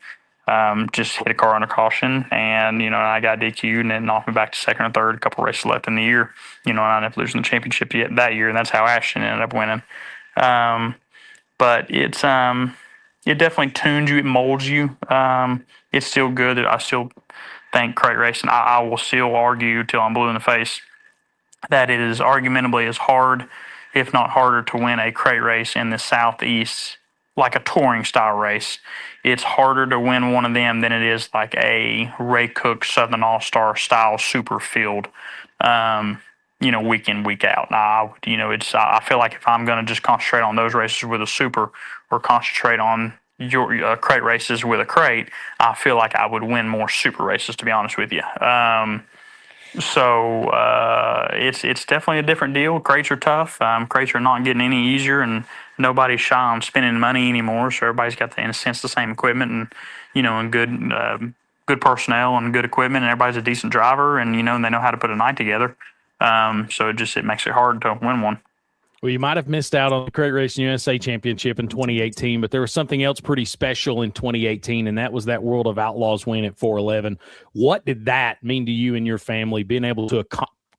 just hit a car under caution, and, I got DQ'd, and it knocked me back to second or third, a couple races left in the year, and I ended up losing the championship that year, and that's how Ashton ended up winning. But it definitely tunes you, it molds you. It's still good. I still think crate racing, I will still argue till I'm blue in the face that it is argumentably as hard, if not harder, to win a crate race in the Southeast, like a touring style race. It's harder to win one of them than it is like a Ray Cook Southern All-Star style super field, week in, week out. I feel like if I'm going to just concentrate on those races with a super or concentrate on your crate races with a crate, I feel like I would win more super races, to be honest with you. So it's definitely a different deal. Crates are tough. Crates are not getting any easier, and nobody's shy on spending money anymore. So everybody's got, in a sense, the same equipment and, and good personnel and good equipment, and everybody's a decent driver, and, and they know how to put a night together. So it makes it hard to win one. Well, you might have missed out on the Crate Racing USA Championship in 2018, but there was something else pretty special in 2018, and that was that World of Outlaws win at 411. What did that mean to you and your family, being able to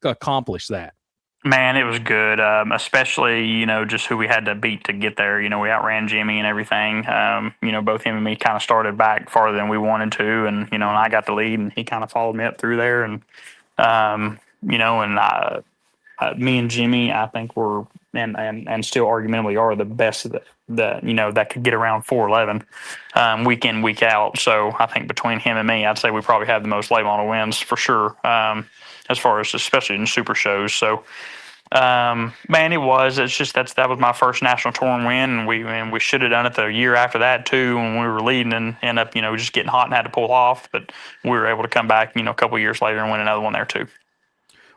accomplish that? Man, it was good, especially, just who we had to beat to get there. We outran Jimmy and everything. Both him and me kind of started back farther than we wanted to, and, and I got the lead, and he kind of followed me up through there. And, me and Jimmy, I think were and still argumentably are the best that could get around 411 week in, week out. So I think between him and me, I'd say we probably have the most late model wins for sure, as far as especially in super shows. So Man, it was. It's just that was my first national touring win, and we should have done it the year after that too when we were leading and end up just getting hot and had to pull off. But we were able to come back a couple of years later and win another one there too.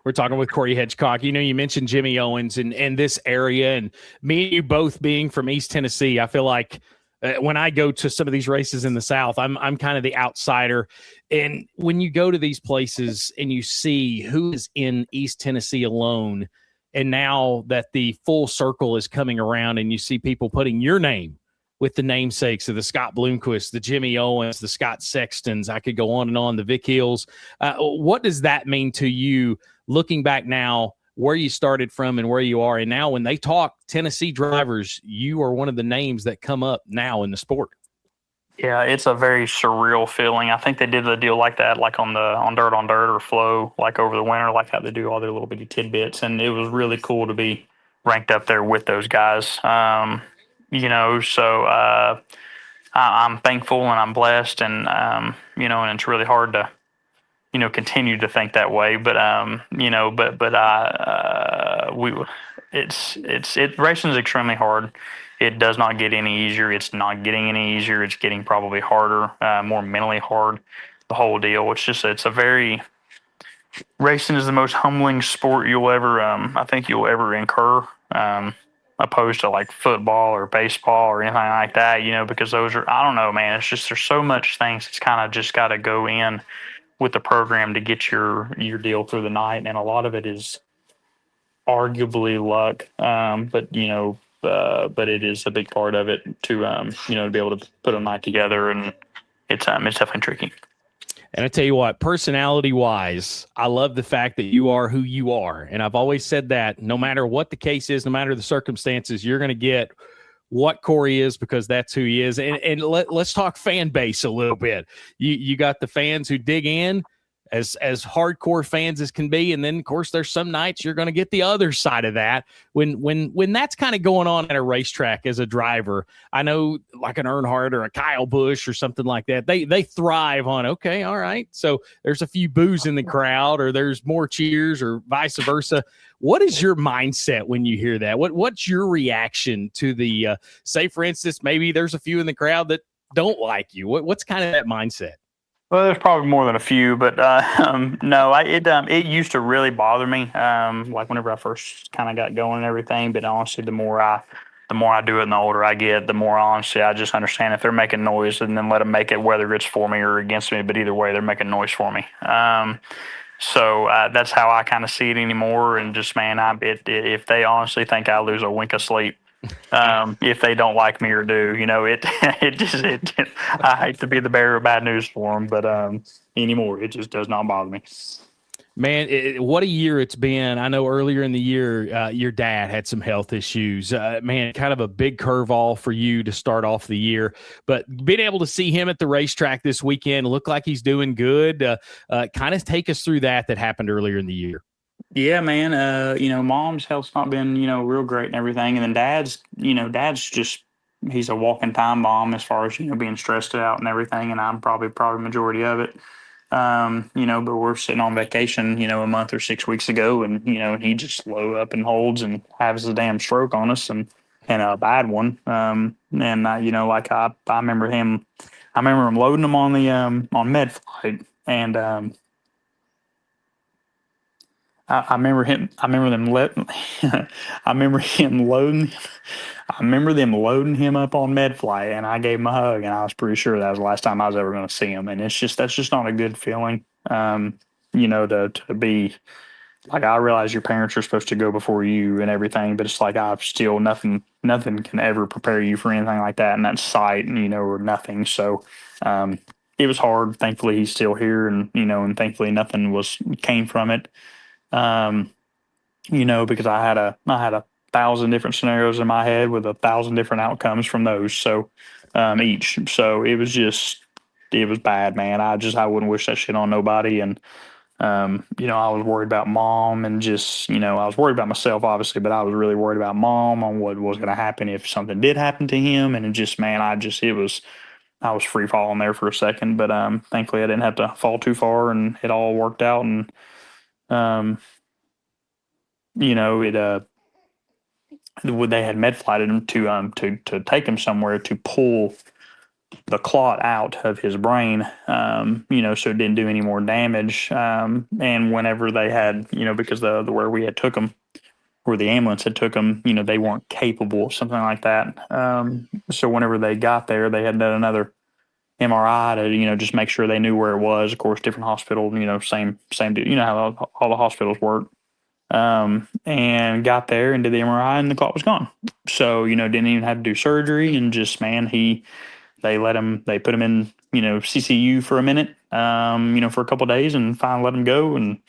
We're talking with Cory Hedgecock. You mentioned Jimmy Owens and this area, and me and you both being from East Tennessee. I feel like when I go to some of these races in the South, I'm kind of the outsider. And when you go to these places and you see who is in East Tennessee alone, and now that the full circle is coming around and you see people putting your name with the namesakes of the Scott Bloomquist, the Jimmy Owens, the Scott Sextons, I could go on and on, the Vic Hills. What does that mean to you looking back now, where you started from and where you are? And now when they talk Tennessee drivers, you are one of the names that come up now in the sport. Yeah, it's a very surreal feeling. I think they did a deal like that, like on Dirt on Dirt or Flow, like over the winter, like how they do all their little bitty tidbits. And it was really cool to be ranked up there with those guys. So I'm thankful and I'm blessed, and and it's really hard to continue to think that way. But racing is extremely hard. It does not get any easier. It's not getting any easier. It's getting probably harder, more mentally hard, the whole deal. Racing is the most humbling sport you'll ever, I think you'll ever incur, opposed to like football or baseball or anything like that, because those are, I don't know, man, it's just, there's so much things. It's kind of just got to go in with the program to get your deal through the night. And a lot of it is arguably luck. But it is a big part of it to be able to put a night together, and it's definitely tricky. And I tell you what, personality-wise, I love the fact that you are who you are. And I've always said that no matter what the case is, no matter the circumstances, you're going to get what Cory is because that's who he is. And let's talk fan base a little bit. You got the fans who dig in, as hardcore fans as can be, and then of course there's some nights you're going to get the other side of that when that's kind of going on at a racetrack as a driver. I know like an Earnhardt or a Kyle Busch or something like that, they thrive on, okay, all right, so there's a few boos in the crowd or there's more cheers or vice versa. What is your mindset when you hear that? What's your reaction to the say for instance maybe there's a few in the crowd that don't like you? What's kind of that mindset? Well, there's probably more than a few, but no, it used to really bother me, like whenever I first kind of got going and everything. But honestly, the more I do it and the older I get, the more honestly I just understand if they're making noise, and then let them make it, whether it's for me or against me. But either way, they're making noise for me. So that's how I kind of see it anymore. And just, man, if they honestly think I lose a wink of sleep, if they don't like me or do, I hate to be the bearer of bad news for them, but anymore, it just does not bother me. Man, what a year it's been. I know earlier in the year, your dad had some health issues. Man, kind of a big curveball for you to start off the year. But being able to see him at the racetrack this weekend, look like he's doing good. Kind of take us through that happened earlier in the year. Yeah, man. Mom's health's not been, real great and everything. And then dad's just, he's a walking time bomb as far as, being stressed out and everything. And I'm probably majority of it. But we're sitting on vacation, a month or 6 weeks ago, and, he just slow up and holds and has a damn stroke on us and a bad one. I remember him loading him on the, on med flight, and, I remember them loading him up on MedFlight, and I gave him a hug, and I was pretty sure that was the last time I was ever going to see him. And that's just not a good feeling, to be like, I realize your parents are supposed to go before you and everything, but it's like, I've still nothing can ever prepare you for anything like that. And that sight, or nothing. So, it was hard. Thankfully he's still here, and, and thankfully nothing came from it. Because I had a 1,000 different scenarios in my head with 1,000 different outcomes from those. So, each, so it was bad, man. I wouldn't wish that shit on nobody. And, I was worried about mom, and just, I was worried about myself obviously, but I was really worried about mom on what was going to happen if something did happen to him. And it just, man, I was free falling there for a second, but, thankfully I didn't have to fall too far, and it all worked out. And, they had med flighted him to take him somewhere to pull the clot out of his brain, so it didn't do any more damage. And whenever they had, because the where we had took him, where the ambulance had took him, they weren't capable of something like that. So whenever they got there, they had done another MRI to, just make sure they knew where it was. Of course, different hospital, same, how all the hospitals work. And got there and did the MRI and the clot was gone. So, didn't even have to do surgery and just, they put him in, CCU for a minute, for a couple of days and finally let him go. And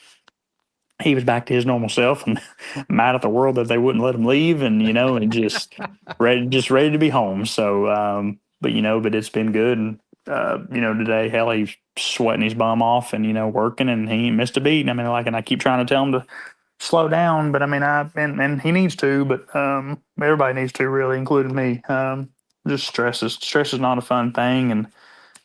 he was back to his normal self and mad at the world that they wouldn't let him leave and, and just ready to be home. So, but it's been good. And, today, hell, he's sweating his bum off and, working and he ain't missed a beat. And I keep trying to tell him to slow down, but and he needs to, but everybody needs to, really, including me. Just stress is not a fun thing,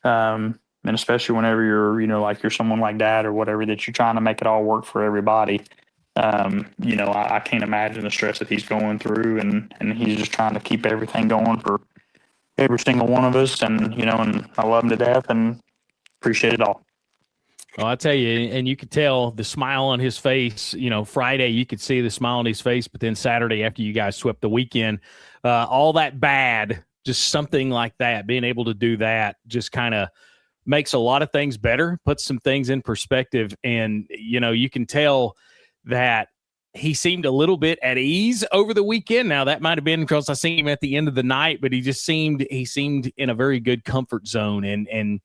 and especially whenever you're you're someone like Dad or whatever, that you're trying to make it all work for everybody. I can't imagine the stress that he's going through, and he's just trying to keep everything going for every single one of us, and and I love him to death and appreciate it all. Well, I tell you, and you could tell the smile on his face. Friday you could see the smile on his face, but then Saturday after you guys swept the weekend, all that bad, just something like that, being able to do that just kind of makes a lot of things better, puts some things in perspective, and you can tell that he seemed a little bit at ease over the weekend. Now that might have been because I seen him at the end of the night, but he seemed in a very good comfort zone, and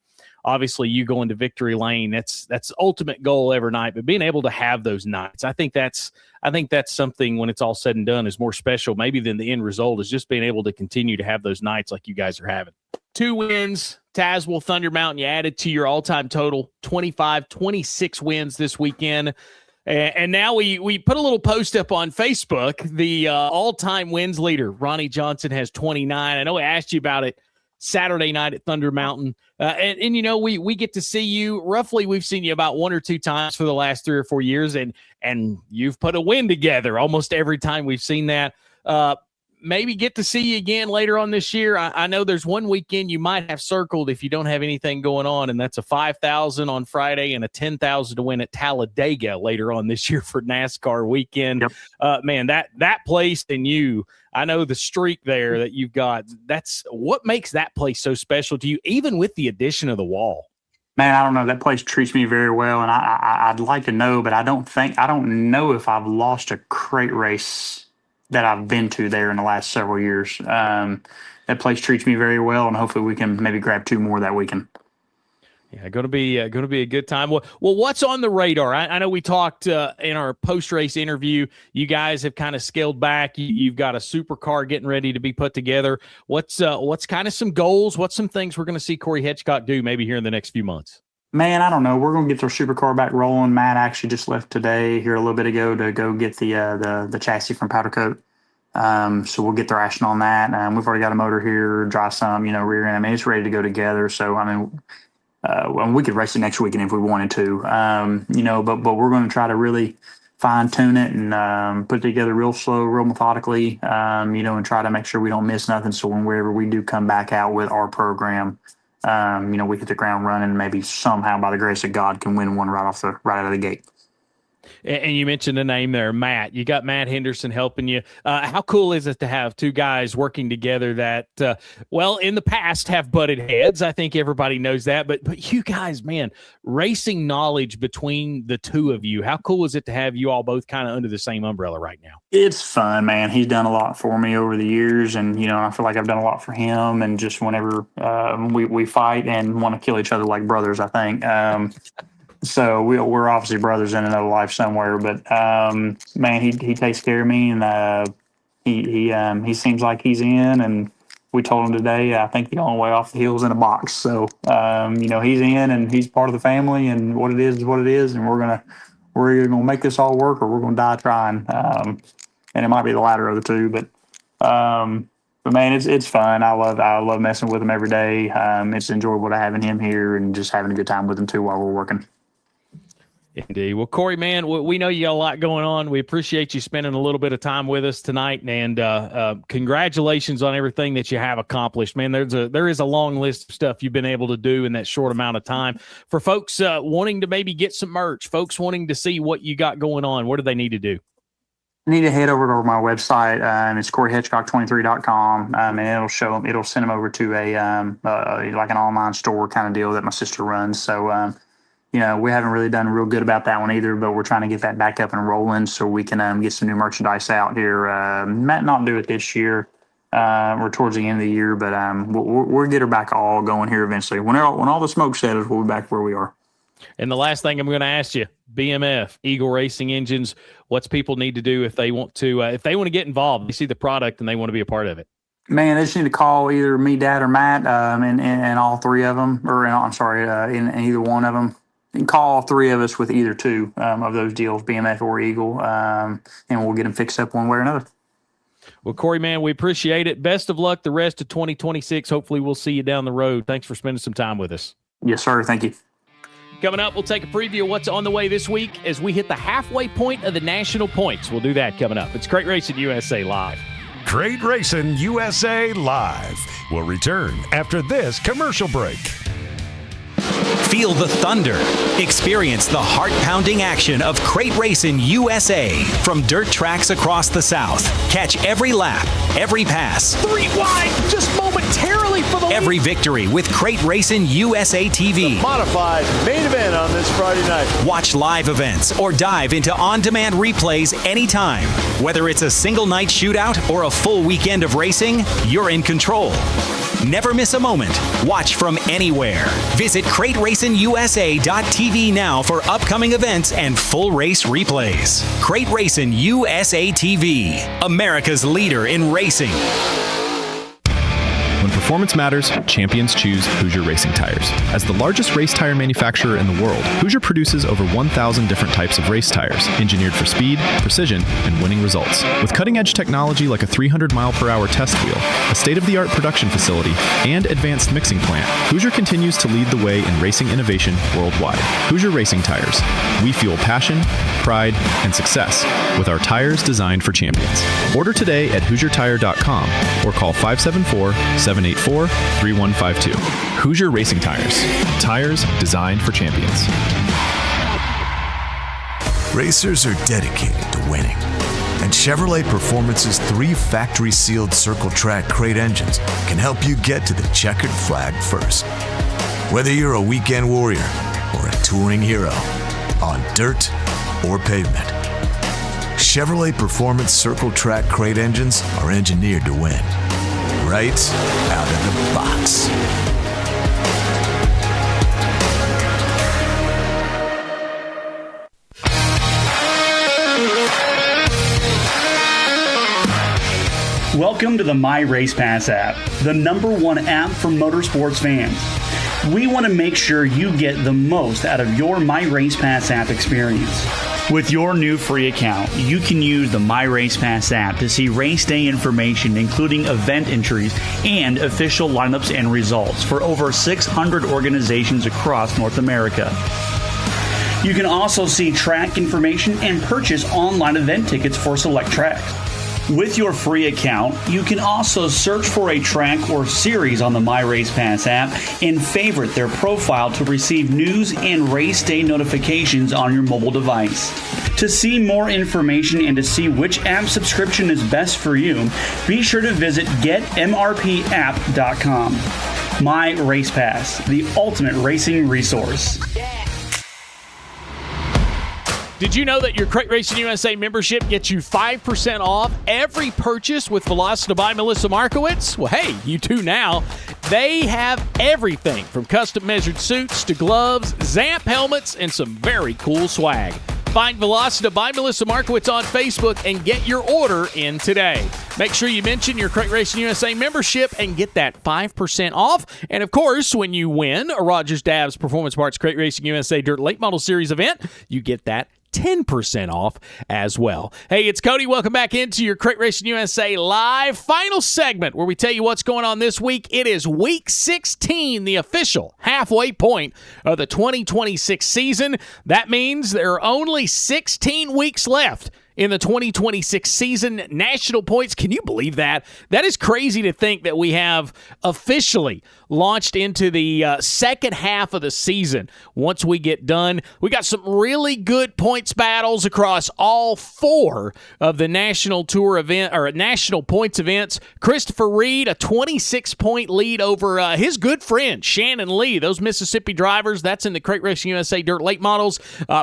obviously you go into victory lane. That's ultimate goal every night, but being able to have those nights, I think that's something when it's all said and done is more special maybe than the end result, is just being able to continue to have those nights like you guys are having. 2 wins, Tazewell, Thunder Mountain, you added to your all-time total, 26 wins this weekend. And now we put a little post up on Facebook. The all-time wins leader, Ronnie Johnson, has 29. I know I asked you about it Saturday night at Thunder Mountain. And we get to see you roughly. We've seen you about 1 or 2 times for the last 3 or 4 years, and you've put a win together almost every time we've seen that. Maybe get to see you again later on this year. I know there's one weekend you might have circled if you don't have anything going on, and that's a $5,000 on Friday and a $10,000 to win at Talladega later on this year for NASCAR weekend. Yep. Man, that place and you, I know the streak there that you've got. That's what makes that place so special to you, even with the addition of the wall. Man, I don't know. That place treats me very well, and I'd like to know, but I don't know if I've lost a crate race that I've been to there in the last several years. That place treats me very well, and hopefully we can maybe grab 2 more that weekend. Yeah, going to be a good time. Well, what's on the radar? I know we talked in our post-race interview. You guys have kind of scaled back. You've got a supercar getting ready to be put together. What's kind of some goals? What's some things we're going to see Cory Hedgecock do maybe here in the next few months? Man, I don't know. We're going to get their supercar back rolling. Matt actually just left today here a little bit ago to go get the chassis from Powder Coat. So we'll get their action on that. We've already got a motor here, dry some, rear end. It's ready to go together. So, we could race it next weekend if we wanted to, but we're going to try to really fine tune it and put it together real slow, real methodically, and try to make sure we don't miss nothing. So whenever we do come back out with our program, we hit the ground running, maybe somehow by the grace of God can win one right out of the gate. And you mentioned a name there, Matt. You got Matt Henderson helping you. How cool is it to have 2 guys working together that, in the past have butted heads? I think everybody knows that. But you guys, man, racing knowledge between the 2 of you. How cool is it to have you all both kind of under the same umbrella right now? It's fun, man. He's done a lot for me over the years, and I feel like I've done a lot for him. And just whenever we fight and want to kill each other like brothers, I think. So we're obviously brothers in another life somewhere, but man, he takes care of me, and he seems like he's in. And we told him today, I think the only way off the hill is in a box. So he's in, and he's part of the family, and what it is what it is, and we're either gonna make this all work or we're gonna die trying. And it might be the latter of the two, but man, it's fun. I love messing with him every day. It's enjoyable to having him here and just having a good time with him too while we're working. Indeed. Well, Cory, man, we know you got a lot going on. We appreciate you spending a little bit of time with us tonight, and congratulations on everything that you have accomplished, man. There is a long list of stuff you've been able to do in that short amount of time. For folks wanting to maybe get some merch, folks wanting to see what you got going on, what do they need to do? You need to head over to my website, and it's CoryHedgecock23.com, and it'll send them over to a like an online store kind of deal that my sister runs. So, we haven't really done real good about that one either, but we're trying to get that back up and rolling so we can get some new merchandise out here. Might not do it this year or towards the end of the year, but we'll get her back all going here eventually. When all the smoke settles, we'll be back where we are. And the last thing I'm going to ask you, BMF, Eagle Racing Engines, what's people need to do if they want to get involved, they see the product and they want to be a part of it? Man, they just need to call either me, Dad, or Matt, and all three of them, in either one of them. You can call all three of us with either two of those deals, BMF or Eagle, and we'll get them fixed up one way or another. Well, Cory, man, we appreciate it. Best of luck the rest of 2026. Hopefully we'll see you down the road. Thanks for spending some time with us. Yes, sir. Thank you. Coming up, we'll take a preview of what's on the way this week as we hit the halfway point of the national points. We'll do that coming up. It's Crate Racing USA Live. Crate Racing USA Live will return after this commercial break. Feel the thunder. Experience the heart-pounding action of Crate Racing USA from dirt tracks across the South. Catch every lap, every pass. 3 wide, just momentarily for the lead. Every victory with Crate Racing USA TV. The modified main event on this Friday night. Watch live events or dive into on-demand replays anytime. Whether it's a single night shootout or a full weekend of racing, you're in control. Never miss a moment. Watch from anywhere. Visit CrateRacingUSA.tv now for upcoming events and full race replays. Crate Racing USA TV, America's leader in racing. When performance matters, champions choose Hoosier Racing Tires. As the largest race tire manufacturer in the world, Hoosier produces over 1,000 different types of race tires, engineered for speed, precision, and winning results. With cutting-edge technology like a 300-mile-per-hour test wheel, a state-of-the-art production facility, and advanced mixing plant, Hoosier continues to lead the way in racing innovation worldwide. Hoosier Racing Tires. We fuel passion, pride, and success with our tires designed for champions. Order today at HoosierTire.com or call 574-784-3152. Hoosier Racing Tires. Tires designed for champions. Racers are dedicated to winning. And Chevrolet Performance's 3 factory-sealed Circle Track crate engines can help you get to the checkered flag first. Whether you're a weekend warrior or a touring hero, on dirt or pavement, Chevrolet Performance Circle Track crate engines are engineered to win. Right out of the box. Welcome to the My Race Pass app, the #1 app for motorsports fans. We want to make sure you get the most out of your My Race Pass app experience. With your new free account, you can use the My Race Pass app to see race day information, including event entries and official lineups and results for over 600 organizations across North America. You can also see track information and purchase online event tickets for select tracks. With your free account, you can also search for a track or series on the My Race Pass app and favorite their profile to receive news and race day notifications on your mobile device. To see more information and to see which app subscription is best for you, be sure to visit getmrpapp.com. My Race Pass, the ultimate racing resource. Did you know that your Crate Racing USA membership gets you 5% off every purchase with Velocita by Melissa Markowitz? Well, hey, you too now. They have everything from custom measured suits to gloves, Zamp helmets, and some very cool swag. Find Velocita by Melissa Markowitz on Facebook and get your order in today. Make sure you mention your Crate Racing USA membership and get that 5% off. And of course, when you win a Rogers Dabbs Performance Parts Crate Racing USA Dirt Late Model Series event, you get that 10% off as well. Hey, it's Cody. Welcome back into your Crate Racing USA Live final segment where we tell you what's going on this week. It is week 16, the official halfway point of the 2026 season. That means there are only 16 weeks left in the 2026 season. National points, can you believe that? That is crazy to think that we have officially launched into the second half of the season. Once we get done, we got some really good points battles across all 4 of the national tour event or national points events. Christopher Reed, a 26-point lead over his good friend Shannon Lee. Those Mississippi drivers, that's in the Crate Racing USA Dirt Late Models.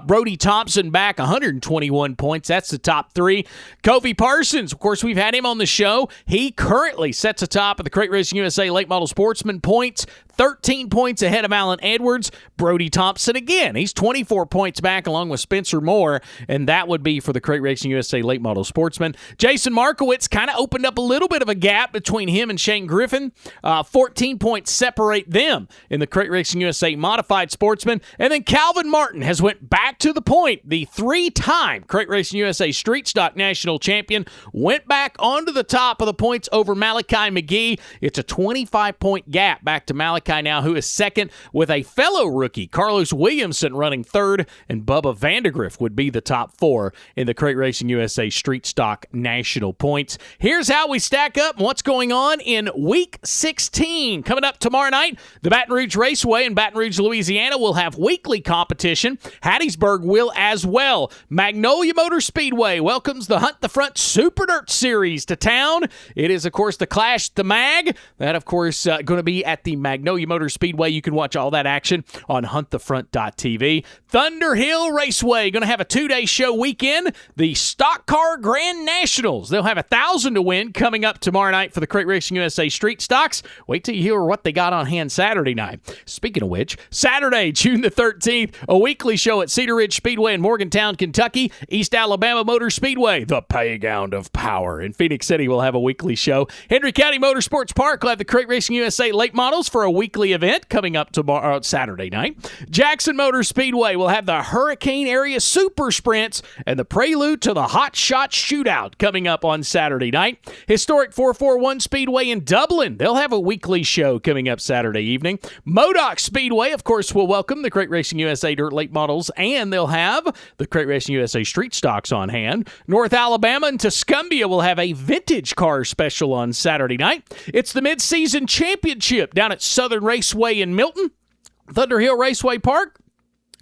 Brody Thompson back 121 points. That's the top 3. Covey Parsons, of course, we've had him on the show. He currently sets atop of the Crate Racing USA Late Model Sportsman points, 13 points ahead of Alan Edwards. Brody Thompson, again, he's 24 points back along with Spencer Moore, and that would be for the Crate Racing USA Late Model Sportsman. Jason Markowitz kind of opened up a little bit of a gap between him and Shane Griffin. 14 points separate them in the Crate Racing USA Modified Sportsman. And then Calvin Martin has went back to the point. The 3-time Crate Racing USA Street Stock National Champion went back onto the top of the points over Malachi McGee. It's a 25-point gap back to Malachi now, who is second, with a fellow rookie, Carlos Williamson, running third, and Bubba Vandegrift would be the top 4 in the Crate Racing USA Street Stock National Points. Here's how we stack up and what's going on in Week 16. Coming up tomorrow night, the Baton Rouge Raceway in Baton Rouge, Louisiana will have weekly competition. Hattiesburg will as well. Magnolia Motor Speedway welcomes the Hunt the Front Super Dirt Series to town. It is, of course, the Clash the Mag. That, of course, going to be at the Magnolia Motor Speedway. You can watch all that action on huntthefront.tv. Thunder Hill Raceway going to have a 2-day show weekend. The Stock Car Grand Nationals. They'll have $1,000 to win coming up tomorrow night for the Crate Racing USA Street Stocks. Wait till you hear what they got on hand Saturday night. Speaking of which, Saturday, June the 13th, a weekly show at Cedar Ridge Speedway in Morgantown, Kentucky. East Alabama Motor Speedway, the playground of power. In Phoenix City, we'll have a weekly show. Henry County Motorsports Park will have the Crate Racing USA Late Models for a weekly event coming up tomorrow, Saturday night. Jackson Motor Speedway will have the Hurricane Area Super Sprints and the prelude to the Hot Shot Shootout coming up on Saturday night. Historic 441 Speedway in Dublin, they'll have a weekly show coming up Saturday evening. Modoc Speedway, of course, will welcome the Crate Racing USA Dirt Late Models, and they'll have the Crate Racing USA Street Stocks on hand. North Alabama and Tuscumbia will have a vintage car special on Saturday night. It's the Mid-Season Championship down at Southern Raceway in Milton. Thunder Hill Raceway Park,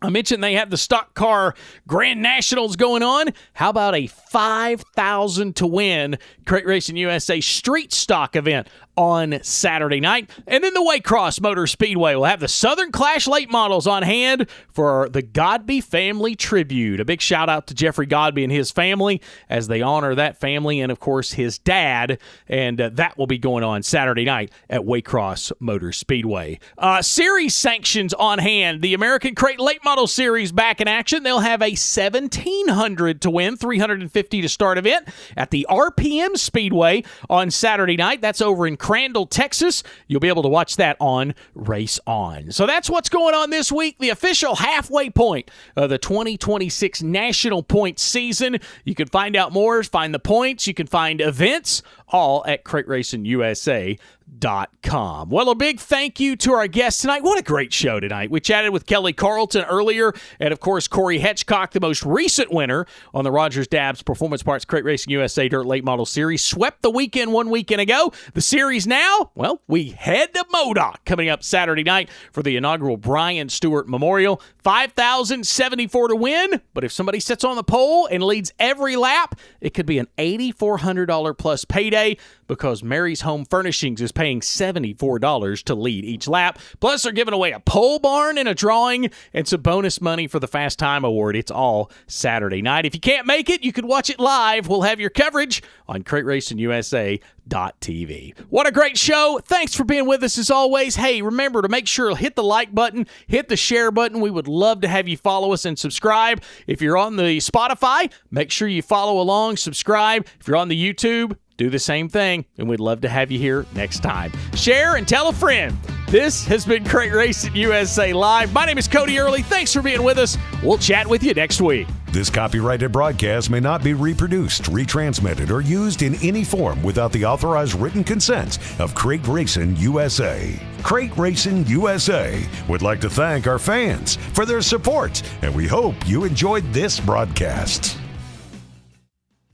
I mentioned they have the Stock Car Grand Nationals going on. How about a $5,000 to win Crate Racing USA Street Stock event on Saturday night? And then the Waycross Motor Speedway will have the Southern Clash Late Models on hand for the Godby Family Tribute. A big shout out to Jeffrey Godby and his family as they honor that family and, of course, his dad. And that will be going on Saturday night at Waycross Motor Speedway. Series sanctions on hand. The American Crate Late Model Series back in action. They'll have a $1,700 to win, $350 to start event at the RPM Speedway on Saturday night. That's over in Crandall, Texas. You'll be able to watch that on Race On. So that's what's going on this week, the official halfway point of the 2026 National Points season. You can find out more, find the points, you can find events, all at CrateRacingUSA.com. Well, a big thank you to our guests tonight. What a great show tonight. We chatted with Kelley Carlton earlier, and of course, Cory Hedgecock, the most recent winner on the Rogers Dabbs Performance Parts Crate Racing USA Dirt Late Model Series. Swept the weekend 1 weekend ago. The series now, well, we head to Modoc coming up Saturday night for the inaugural Stewart Memorial. $5,074 to win, but if somebody sits on the pole and leads every lap, it could be an $8,400 plus payday because Mary's Home Furnishings is paying $74 to lead each lap. Plus, they're giving away a pole barn in a drawing and some bonus money for the Fast Time Award. It's all Saturday night. If you can't make it, you can watch it live. We'll have your coverage on CrateRacingUSA.tv. What a great show. Thanks for being with us as always. Hey, remember to make sure to hit the like button, hit the share button. We would love to have you follow us and subscribe. If you're on the Spotify, make sure you follow along, subscribe. If you're on the YouTube, do the same thing, and we'd love to have you here next time. Share and tell a friend. This has been Crate Racing USA Live. My name is Cody Earley. Thanks for being with us. We'll chat with you next week. This copyrighted broadcast may not be reproduced, retransmitted, or used in any form without the authorized written consent of Crate Racing USA. Crate Racing USA would like to thank our fans for their support, and we hope you enjoyed this broadcast.